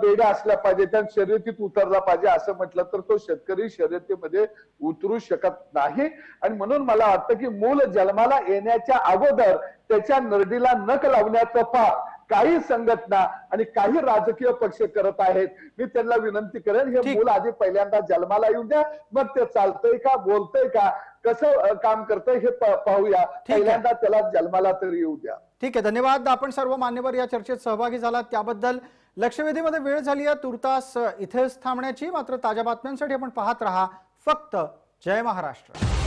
बेड्या असल्या पाहिजे, त्या शर्यतीत उतरला पाहिजे असं म्हटलं तर तो शेतकरी शर्यतीमध्ये उतरू शकत नाही. आणि म्हणून मला वाटतं की मूल जन्माला येण्याच्या अगोदर त्याच्या नरडीला नख लावण्याचं काही संघटना आणि काही राजकीय पक्ष करत आहेत. मी त्यांना विनंती करेन, हे मूल आधी पहिल्यांदा जन्माला येऊन द्या, मग ते चालतंय का, बोलतंय का, कसं काम करतंय हे पाहूया. पहिल्यांदा त्याला जन्माला तरी येऊ द्या. ठीक आहे, धन्यवाद. आपण सर्व मान्यवर या चर्चेत सहभागी झालात त्याबद्दल. लक्षवेधीमध्ये वेळ झाली आहे तुर्तास इथेच थांबण्याची. मात्र ताज्या बातम्यांसाठी आपण पाहत रहा फक्त जय महाराष्ट्र.